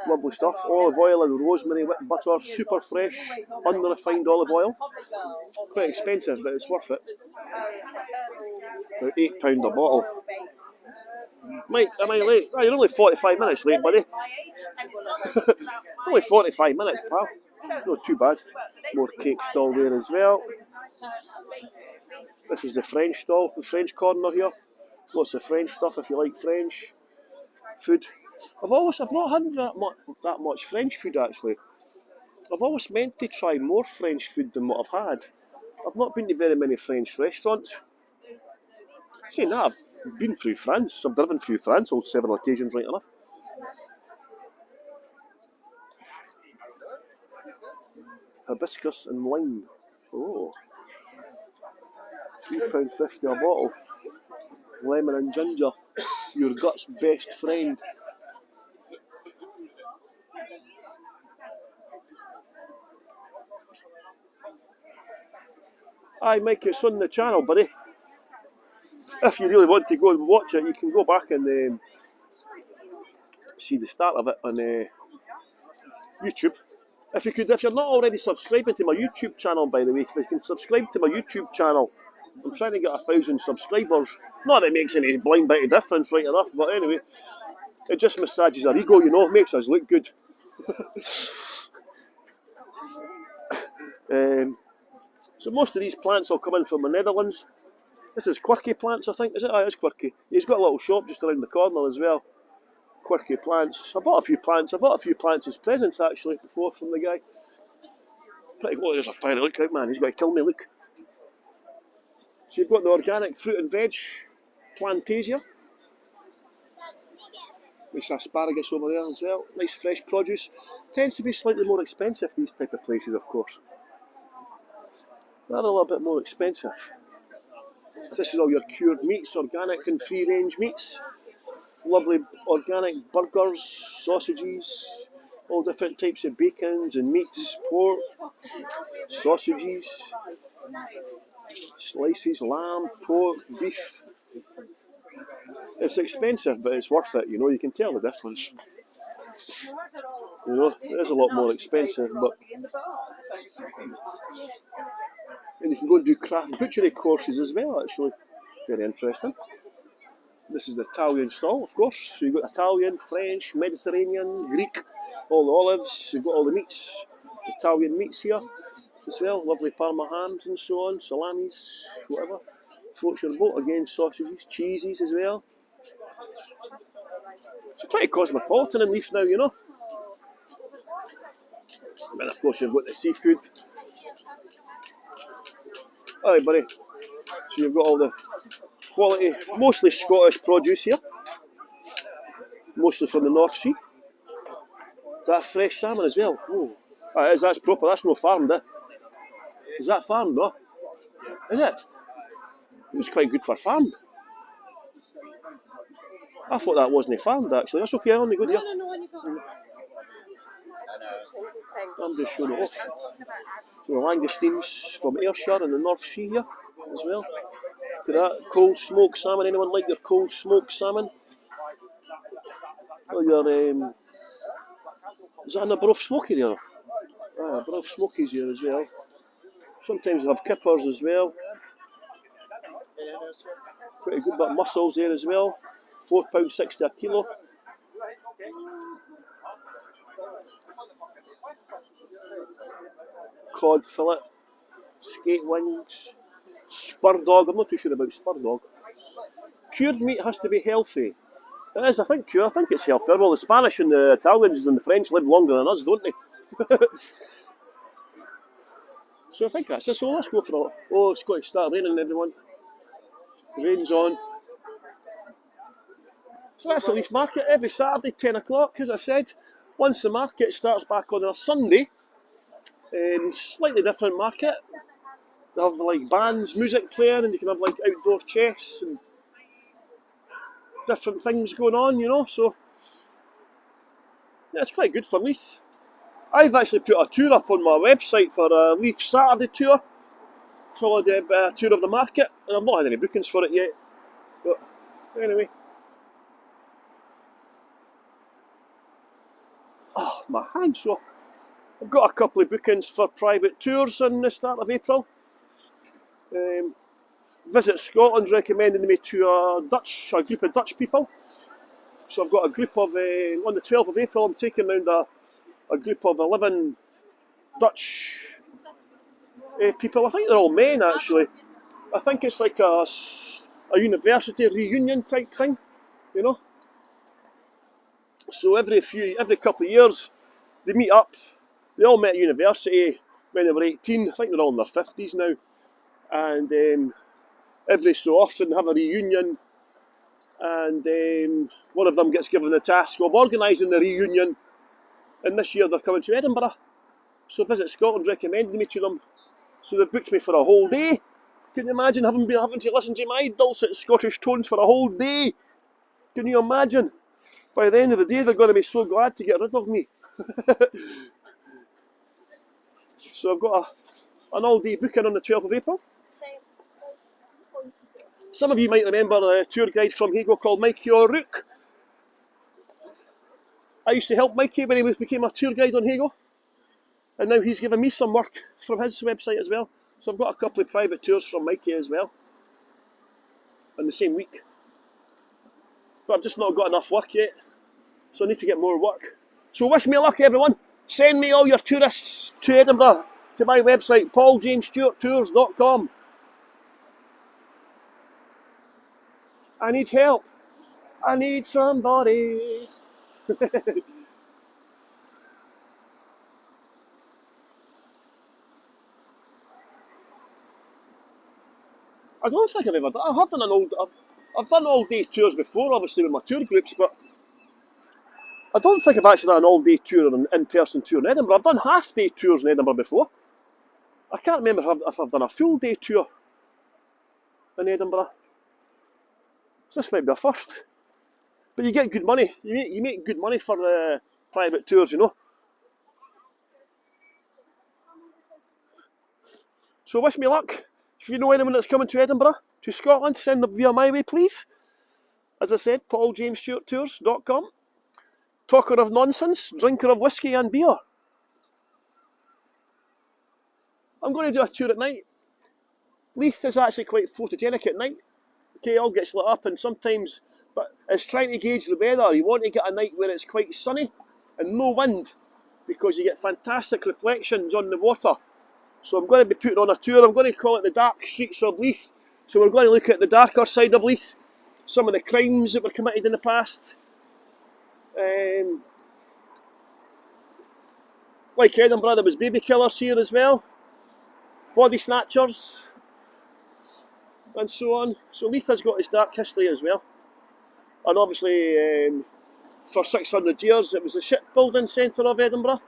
Lovely stuff. Olive oil and rosemary whipped butter, super fresh, unrefined olive oil. Quite expensive, but it's worth it. About £8 a bottle. Mike, am I late? Oh, you're only 45 minutes late, buddy. Only 45 minutes, pal. Not too bad. More cake stall there as well. This is the French stall, the French corner here. Lots of French stuff if you like French food. I've not had that much French food actually. I've always meant to try more French food than what I've had. I've not been to very many French restaurants. Saying that, I've been through France. I've driven through France on several occasions, right enough. Hibiscus and lime. Oh. £3.50 a bottle. Lemon and ginger. Your gut's best friend. Aye, Mike, it's on the channel, buddy. If you really want to go and watch it, you can go back and see the start of it on YouTube. If you're not already subscribing to my YouTube channel, by the way, if you can subscribe to my YouTube channel, I'm trying to get 1,000 subscribers. Not that it makes any blind bit of difference, right enough, but anyway, it just massages our ego, you know, makes us look good. So most of these plants will come in from the Netherlands. This is Quirky Plants, I think, is it? Aye, it's Quirky. He's got a little shop just around the corner as well. Quirky Plants. I bought a few plants as presents actually before from the guy. Pretty good. There's a fire. Look out, man. He's got to kill me. Look. So you've got the organic fruit and veg plantasia. Nice asparagus over there as well. Nice fresh produce. Tends to be slightly more expensive, these type of places, of course. They're a little bit more expensive. This is all your cured meats, organic and free range meats. Lovely organic burgers, sausages, all different types of bacons and meats, pork, sausages, slices, lamb, pork, beef. It's expensive, but it's worth it, you know, you can tell the difference. You know, it is a lot more expensive, but... And you can go and do craft butchery courses as well, actually. Very interesting. This is the Italian stall, of course. So you've got Italian, French, Mediterranean, Greek, all the olives. You've got all the meats, Italian meats here as well. Lovely Parma hams and so on, salamis, whatever. Floats your boat. Again, sausages, cheeses as well. It's pretty cosmopolitan in Leith now, you know. And then, of course, you've got the seafood. Alright, buddy. So you've got all the quality, mostly Scottish produce here. Mostly from the North Sea. That fresh salmon as well. Oh, that's proper. That's no farmed, eh? Is that farmed, no? Is it? It was quite good for farmed. I thought that wasn't farmed, actually. That's okay, I'm only good here. I'm just showing it off. So the langoustines from Ayrshire in the North Sea here as well. Look at that, cold smoked salmon. Anyone like your cold smoked salmon? Or your, is that in the Brough Smoky there? Ah, Brough Smokies here as well. Sometimes they have kippers as well. Pretty good bit of mussels there as well. £4.60 a kilo. Cod fillet, skate wings, spur dog. I'm not too sure about spur dog. Cured meat has to be healthy. It is, I think it's healthy. Well, the Spanish and the Italians and the French live longer than us, don't they? So I think that's it. So let's go for it. Oh, it's got to start raining, everyone. Rain's on. So that's the Leith Market every Saturday, 10 o'clock, as I said. Once the market starts back on a Sunday, slightly different market. They have like bands, music playing, and you can have like outdoor chess and different things going on, you know. So yeah, it's quite good for Leith. I've actually put a tour up on my website for a Leith Saturday tour, for the tour of the market, and I've not had any bookings for it yet. But anyway. Oh, my hand. So I've got a couple of bookings for private tours in the start of April. Visit Scotland's recommending me to a group of Dutch people. So I've got a group of, on the 12th of April, I'm taking round a group of 11 Dutch people. I think they're all men, actually. I think it's like a university reunion type thing, you know. So every couple of years, they meet up. They all met at university when they were 18. I think they're all in their 50s now. And every so often have a reunion. And one of them gets given the task of organising the reunion. And this year they're coming to Edinburgh. So Visit Scotland recommended me to them. So they booked me for a whole day. Can you imagine having to listen to my dulcet Scottish tones for a whole day? Can you imagine? By the end of the day, they're going to be so glad to get rid of me. So I've got an all-day booking on the 12th of April. Some of you might remember a tour guide from Hago called Mikey O'Rourke. I used to help Mikey when he became a tour guide on Hago. And now he's given me some work from his website as well. So I've got a couple of private tours from Mikey as well in the same week. But I've just not got enough work yet. So I need to get more work. So wish me luck, everyone. Send me all your tourists to Edinburgh to my website, pauljamesstewarttours.com. I need help. I need somebody. I don't think I've ever done. I have done I've done all-day tours before, obviously with my tour groups, but I don't think I've actually done an all-day tour, an in-person tour in Edinburgh. I've done half-day tours in Edinburgh before. I can't remember if I've done a full-day tour in Edinburgh. So this might be a first. But you get good money. You make good money for the private tours, you know. So wish me luck. If you know anyone that's coming to Edinburgh, to Scotland, send them via my way, please. As I said, pauljamesstewarttours.com. Talker of nonsense, drinker of whiskey and beer. I'm going to do a tour at night. Leith is actually quite photogenic at night. Okay, it all gets lit up and sometimes, but it's trying to gauge the weather. You want to get a night where it's quite sunny and no wind, because you get fantastic reflections on the water. So I'm going to be putting on a tour. I'm going to call it the Dark Streets of Leith. So we're going to look at the darker side of Leith, some of the crimes that were committed in the past. Like Edinburgh, there was baby killers here as well, body snatchers, and so on. So Leith has got its dark history as well. And obviously, for 600 years, it was the shipbuilding centre of Edinburgh.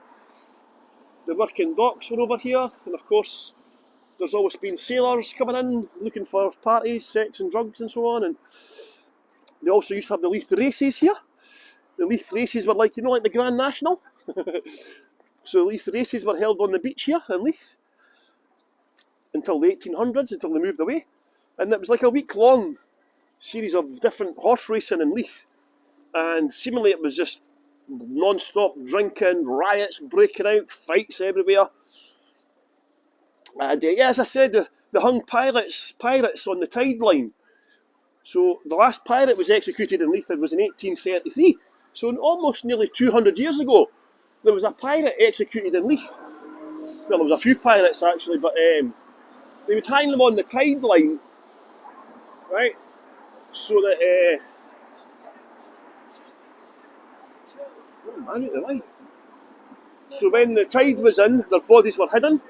The working docks were over here, and of course, there's always been sailors coming in, looking for parties, sex and drugs and so on. And they also used to have the Leith races here. The Leith races were like, you know, like the Grand National. So the Leith races were held on the beach here in Leith until the 1800s, until they moved away. And it was like a week-long series of different horse racing in Leith. And seemingly it was just non-stop drinking, riots breaking out, fights everywhere. And yeah, as I said, they hung pirates on the tide line. So the last pirate was executed in Leith was in 1833. So almost nearly 200 years ago, there was a pirate executed in Leith. Well, there was a few pirates actually, but they would hang them on the tide line, right? So that so when the tide was in, their bodies were hidden,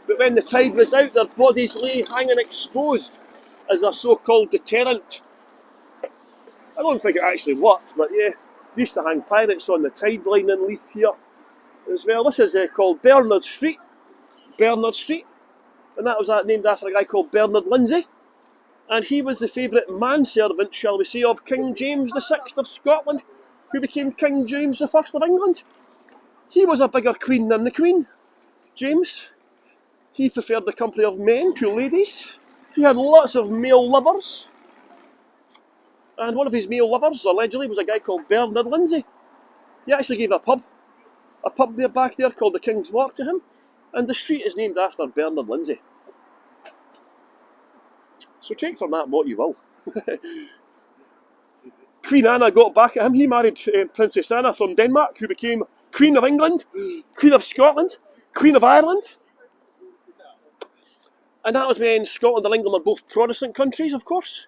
but when the tide was out, their bodies lay hanging exposed as a so-called deterrent. I don't think it actually worked, but yeah, they used to hang pirates on the tide line in Leith here as well. This is called Bernard Street, and that was named after a guy called Bernard Lindsay, and he was the favourite manservant, shall we say, of King James VI of Scotland, who became King James I of England. He was a bigger queen than the Queen, James. He preferred the company of men to ladies. He had lots of male lovers. And one of his male lovers, allegedly, was a guy called Bernard Lindsay. He actually gave a pub there back there called the King's Walk to him. And the street is named after Bernard Lindsay. So take from that what you will. Queen Anna got back at him. He married Princess Anna from Denmark, who became Queen of England, Queen of Scotland, Queen of Ireland. And that was when Scotland and England were both Protestant countries, of course.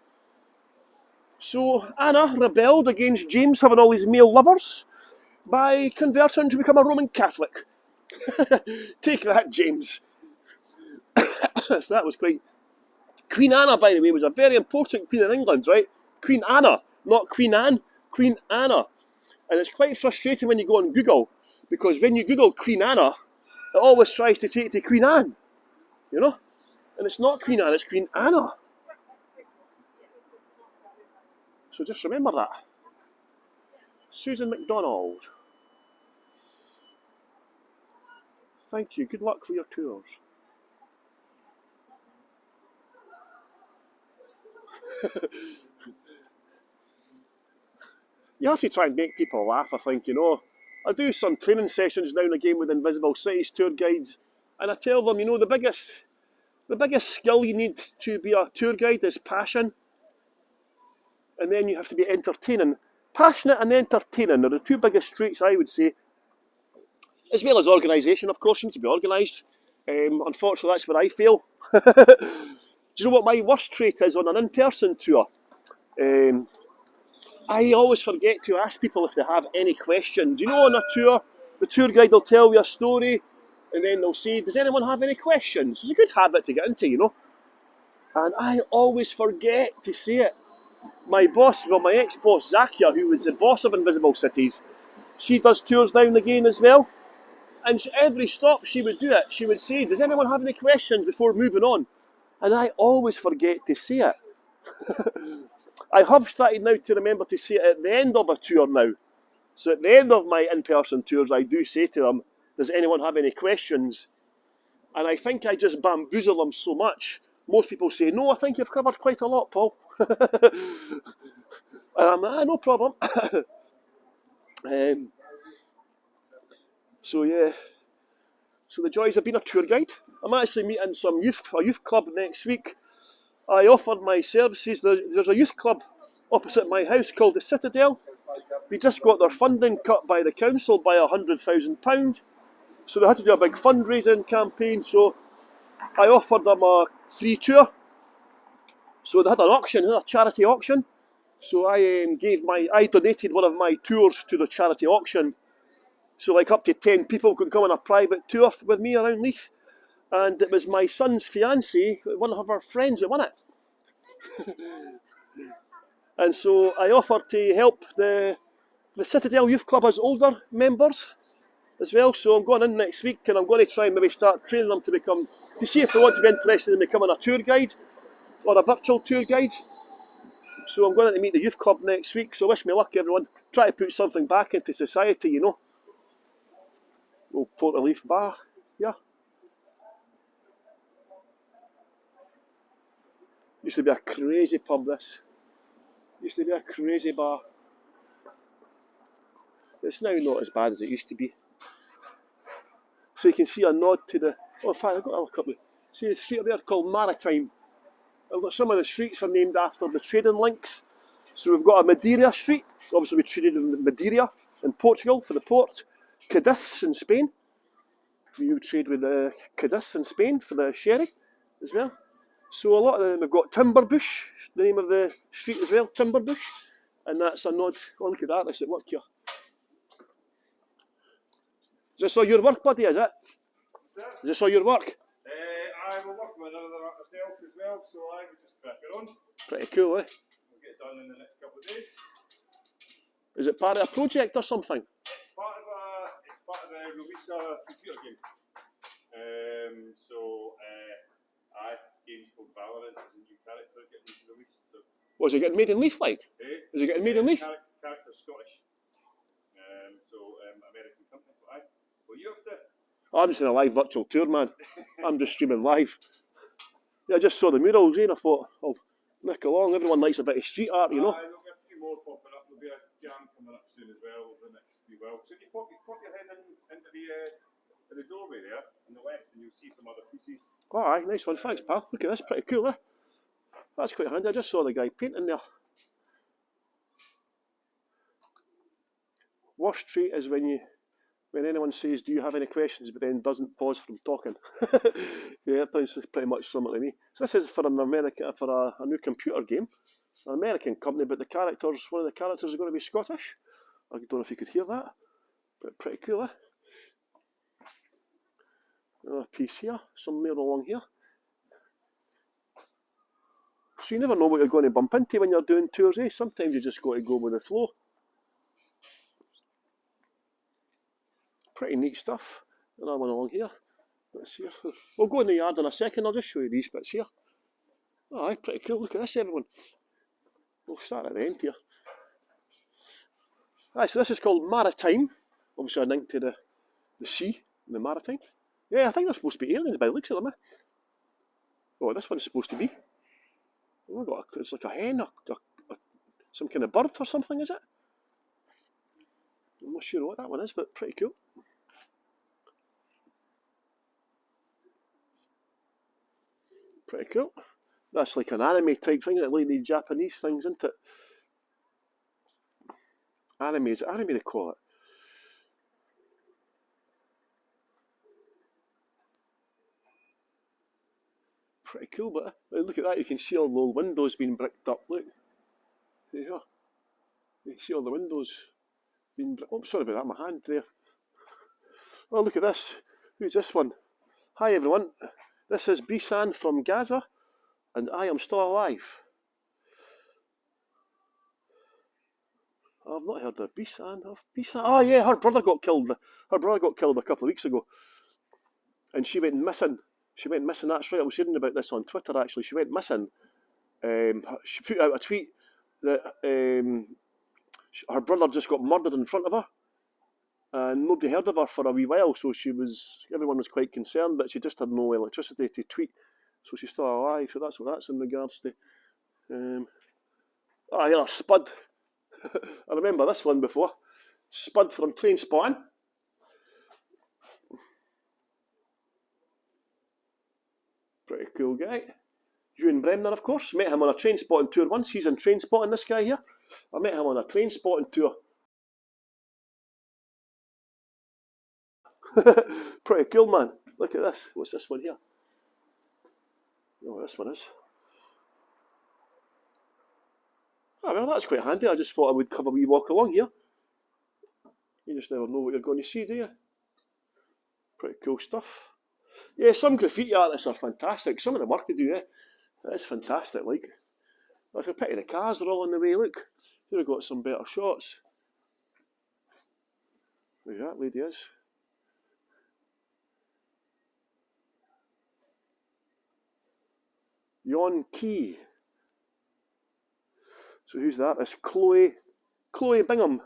So Anna rebelled against James having all these male lovers by converting to become a Roman Catholic. Take that, James. So that was quite... Queen Anna, by the way, was a very important queen in England, right? Queen Anna, not Queen Anne, Queen Anna. And it's quite frustrating when you go on Google, because when you Google Queen Anna, it always tries to take to Queen Anne, you know? And it's not Queen Anne, it's Queen Anna. So just remember that. Susan MacDonald. Thank you, good luck for your tours. You have to try and make people laugh, I think, you know. I do some training sessions now and again with Invisible Cities tour guides, and I tell them, you know, the biggest skill you need to be a tour guide is passion, and then you have to be entertaining. Passionate and entertaining are the two biggest traits, I would say, as well as organisation, of course. You need to be organised. Unfortunately, that's where I fail. Do you know what my worst trait is on an in-person tour? I always forget to ask people if they have any questions. You know, on a tour, the tour guide will tell you a story, and then they'll say, does anyone have any questions? It's a good habit to get into, you know. And I always forget to say it. My boss, well, my ex-boss, Zakia, who was the boss of Invisible Cities, she does tours now and again as well. And every stop she would do it, she would say, does anyone have any questions before moving on? And I always forget to say it. I have started now to remember to say it at the end of a tour now. So at the end of my in-person tours, I do say to them, does anyone have any questions? And I think I just bamboozle them so much. Most people say, no, I think you've covered quite a lot, Paul. And I'm like, no problem. So yeah, so the joys of being a tour guide. I'm actually meeting a youth club next week. I offered my services. There's a youth club opposite my house called the Citadel. They just got their funding cut by the council by £100,000. So they had to do a big fundraising campaign. So I offered them a free tour. So they had an auction, a charity auction. So I donated one of my tours to the charity auction. So like up to 10 people could come on a private tour with me around Leith. And it was my son's fiancée, one of her friends, that won it. And so I offered to help the Citadel Youth Club as older members as well. So I'm going in next week and I'm going to try and maybe start training them to see if they want to be interested in becoming a tour guide or a virtual tour guide. So I'm going to meet the youth club next week. So wish me luck, everyone. Try to put something back into society, you know. Old Portleaf Bar, yeah. Used to be a crazy pub, this. Used to be a crazy bar. It's now not as bad as it used to be. So you can see a nod to the... Oh, in fact, I've got a couple. See the street up there called Maritime. I've got some of the streets are named after the trading links. So we've got a Madeira street. Obviously we traded in Madeira in Portugal for the port. Cadiz in Spain. We would trade with Cadiz in Spain for the sherry as well. So a lot of them, we've got Timberbush, the name of the street as well, Timberbush. And that's a nod. Oh, look at that, that's at work here. Is this all your work, buddy, is it? Sir? Is this all your work? I will work with another artist as well, so I will just crack it on. Pretty cool, eh? We'll get it done in the next couple of days. Is it part of a project or something? It's part of the release of a computer game. Games called Valorant is a new character getting released. So. Was it getting made in Leith, like? Eh? Is it getting made in Leith? Character's Scottish. American company. Aye. What are you up to? I'm just in a live virtual tour, man. I'm just streaming live. Yeah, I just saw the murals, and I thought, I'll nick along. Everyone likes a bit of street art, you know. There'll be a few more popping up. There'll be a jam coming up soon as well over the next few weeks. So you pop your head into the doorway there on the left and you'll see some other pieces. Alright, nice one. Thanks, pal. Look at this, pretty cool, eh? That's quite handy. I just saw the guy painting there. Worst trait is when anyone says, do you have any questions, but then doesn't pause from talking. Yeah, that's pretty much similar to me. So this is for a new computer game, an American company, but one of the characters is going to be Scottish. I don't know if you could hear that, but pretty cool, eh? Another piece here, some more along here. So you never know what you're going to bump into when you're doing tours, eh? Sometimes you just got to go with the flow. Pretty neat stuff. Another one along here. Let's see. We'll go in the yard in a second, I'll just show you these bits here. Aye, pretty cool. Look at this, everyone. We'll start at the end here. Aye, so this is called Maritime. Obviously a link to the sea, and the maritime. Yeah, I think they're supposed to be aliens by the looks of them, eh? Oh, this one's supposed to be. Oh, it's like a hen, some kind of bird or something, is it? I'm not sure what that one is, but pretty cool. Pretty cool. That's like an anime type thing, like the Japanese things, isn't it? Anime, is it anime they call it? Pretty cool, but look at that, you can see all the windows being bricked up, look. There you are. You can see all the windows being bricked. Oh, sorry about that, my hand there. Oh, look at this. Who's this one? Hi everyone, this is Bisan from Gaza, and I am still alive. I've not heard of Bisan. Oh yeah, her brother got killed. Her brother got killed a couple of weeks ago, and she went missing. She went missing. That's right. I was reading about this on Twitter. Actually, she went missing. She put out a tweet that her brother just got murdered in front of her, and nobody heard of her for a wee while. So everyone was quite concerned, but she just had no electricity to tweet, so she's still alive. So that's what that's in regards to. Oh yeah, Spud. I remember this one before. Spud from Trainspotting. Pretty cool guy. Ewan Bremner, of course. Met him on a Trainspotting tour once. He's in Trainspotting, this guy here. I met him on a Trainspotting tour. Pretty cool, man. Look at this. What's this one here? Oh, this one is. Oh, well, that's quite handy. I just thought I would have a wee walk along here. You just never know what you're going to see, do you? Pretty cool stuff. Yeah, some graffiti artists are fantastic. Some of the work they do, that is fantastic. Like, it's a pity the cars are all on the way. Look, here we've got some better shots. There that lady is. Yon Key. So who's that? It's Chloe Bingham.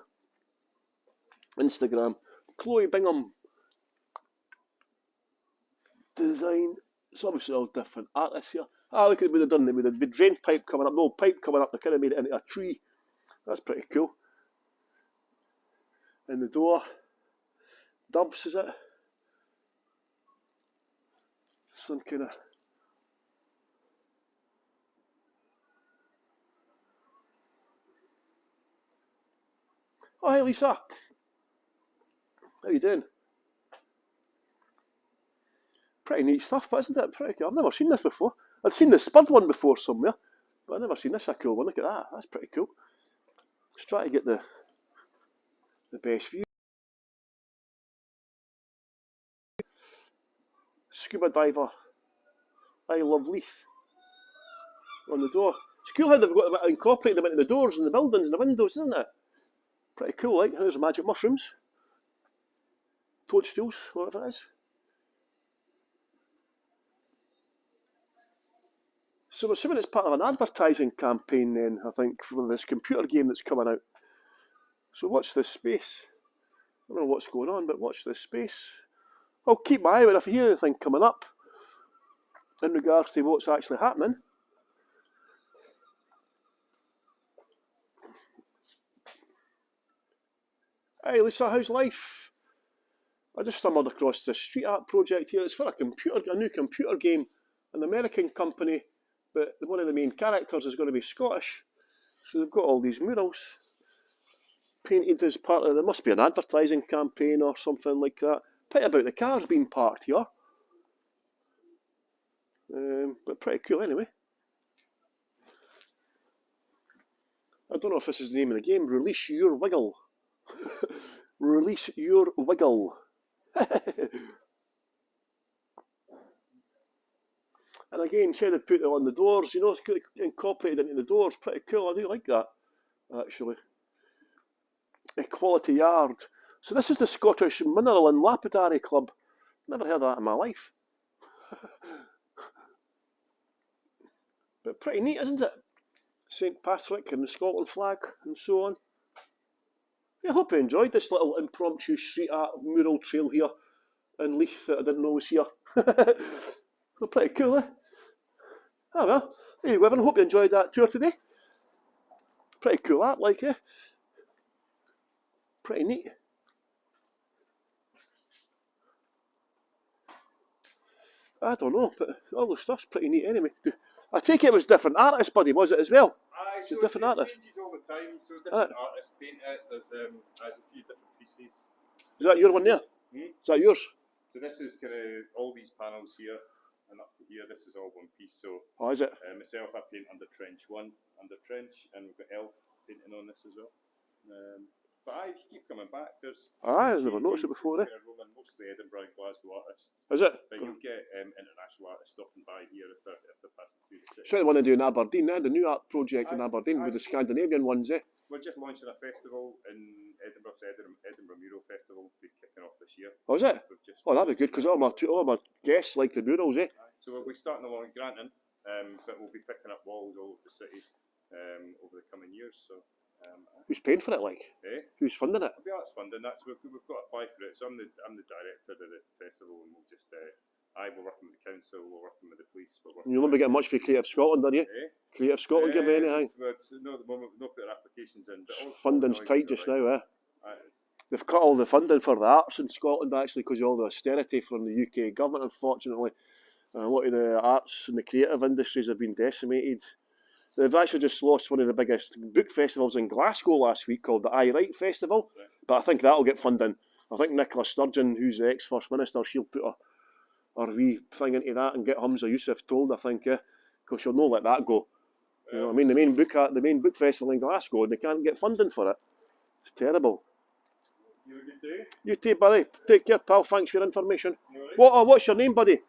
Instagram. Chloe Bingham. Design. It's obviously all different artists here. Ah, look at what they've done. They would have drain pipe coming up. No, pipe coming up. They kind of made it into a tree. That's pretty cool. In the door. Doves, is it? Some kind of... Oh, hey Lisa. How you doing? Pretty neat stuff, but isn't it? Pretty cool. I've never seen this before. I'd seen the Spud one before somewhere, but I've never seen this. A cool one. Look at that. That's pretty cool. Let's try to get the best view. Scuba diver. I love Leith. On the door. It's cool how they've got incorporated them into the doors and the buildings and the windows, isn't it? Pretty cool, like. There's the magic mushrooms. Toadstools, whatever it is. So I'm assuming it's part of an advertising campaign then, I think, for this computer game that's coming out. So watch this space. I don't know what's going on, but watch this space. I'll keep my eye out if I hear anything coming up in regards to what's actually happening. Hey Lisa, how's life? I just stumbled across this street art project here. It's for a new computer game, an American company, but one of the main characters is going to be Scottish. So they've got all these murals painted as part of, there must be an advertising campaign or something like that. Pity about the cars being parked here. But pretty cool anyway. I don't know if this is the name of the game. Release Your Wiggle. Release Your Wiggle. And again, instead of putting it on the doors, you know, it's incorporated into the doors. Pretty cool. I do like that, actually. Equality Yard. So this is the Scottish Mineral and Lapidary Club. Never heard of that in my life. But pretty neat, isn't it? St. Patrick and the Scotland flag and so on. Yeah, I hope you enjoyed this little impromptu street art mural trail here in Leith that I didn't know was here. Well, pretty cool, eh? Oh well, there you go everyone, hope you enjoyed that tour today. Pretty cool art, like, eh? Pretty neat. I don't know, but all the stuff's pretty neat anyway. I take it was different artists, buddy, was it as well? Aye, It's a so different it artist. changes all the time, so different artists paint it, there's a few different pieces. Is that your one there? Hmm? Is that yours? So this is kind of all these panels here, and up to here, this is all one piece. So Oh, is it? myself, I paint under trench 1, under trench, and we've got Elf painting on this as well. But I keep coming back. There's Aye, I've never noticed it before, eh? Mostly Edinburgh and Glasgow artists. Is it? But you'll get international artists stopping by here if they're passing through the city. So the one they do in Aberdeen, the new art project in Aberdeen with the Scandinavian ones, eh? We're just launching a festival in Edinburgh, so Edinburgh Mural Festival will be kicking off this year. Oh, is it? Oh, that'd be good, because all my guests like the murals, eh? So we'll be starting along in Granton, but we'll be picking up walls all over the city over the coming years. So. Who's paying for it, like? Eh? Who's funding it? The arts funding. We've got to apply for it. So I'm the director of the festival, and we'll just we're working with the council, we're working with the police. You'll not be getting much for Creative Scotland, are you? Eh? Creative Scotland give you anything? No, at the moment we've not put our applications in. But Funding's tight just now, eh? Aye, They've cut all the funding for the arts in Scotland actually because of all the austerity from the UK government, unfortunately. A lot of the arts and the creative industries have been decimated. They've actually just lost one of the biggest book festivals in Glasgow last week called the I Write Festival. Right. But I think that'll get funding. I think Nicola Sturgeon, who's the ex-First Minister, she'll put her wee thing into that and get Hamza Youssef told, I think, because she'll not let that go. You know what I mean? The main book festival in Glasgow, they can't get funding for it. It's terrible. You have a good day. You too, buddy. Take care, pal. Thanks for your information. No What's your name, buddy?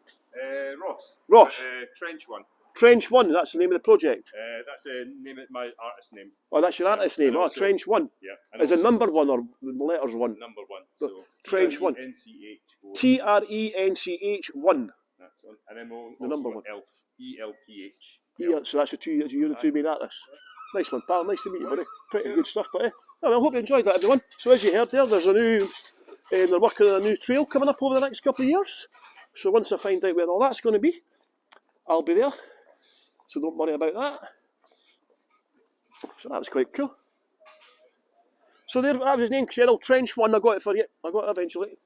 Ross. Ross. Trench 1. Trench 1, that's the name of the project? That's the name of my artist name. Oh, that's your artist name? Oh, Trench 1. Yeah. Is it number 1 or letters 1? Number 1. So Trench 1. Trench 1. That's one. And then we'll the number 1. Elf. ELPH. So that's you're the two main artists. Nice one, pal. Nice to meet you, buddy. Pretty good stuff, buddy. Oh, well, I hope you enjoyed that, everyone. So as you heard there's a new, they're working on a new trail coming up over the next couple of years. So once I find out where all that's going to be, I'll be there. So don't worry about that. So that was quite cool. So there, that was his name, Cheryl. Trench 1, I got it for you. I got it eventually.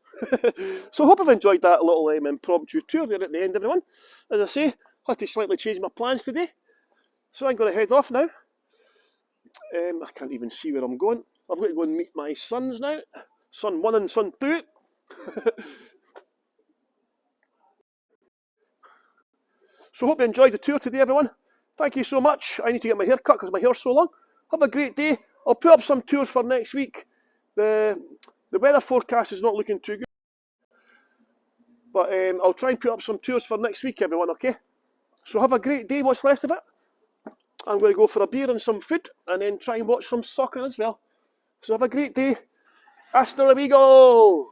So I hope I've enjoyed that little impromptu tour there at the end, everyone. As I say, I had to slightly change my plans today. So I'm going to head off now. I can't even see where I'm going. I've got to go and meet my sons now. Son 1 and son 2. So hope you enjoyed the tour today, everyone. Thank you so much. I need to get my hair cut because my hair's so long. Have a great day. I'll put up some tours for next week. The weather forecast is not looking too good. But I'll try and put up some tours for next week, everyone, okay? So have a great day, what's left of it. I'm going to go for a beer and some food and then try and watch some soccer as well. So have a great day. Hasta luego!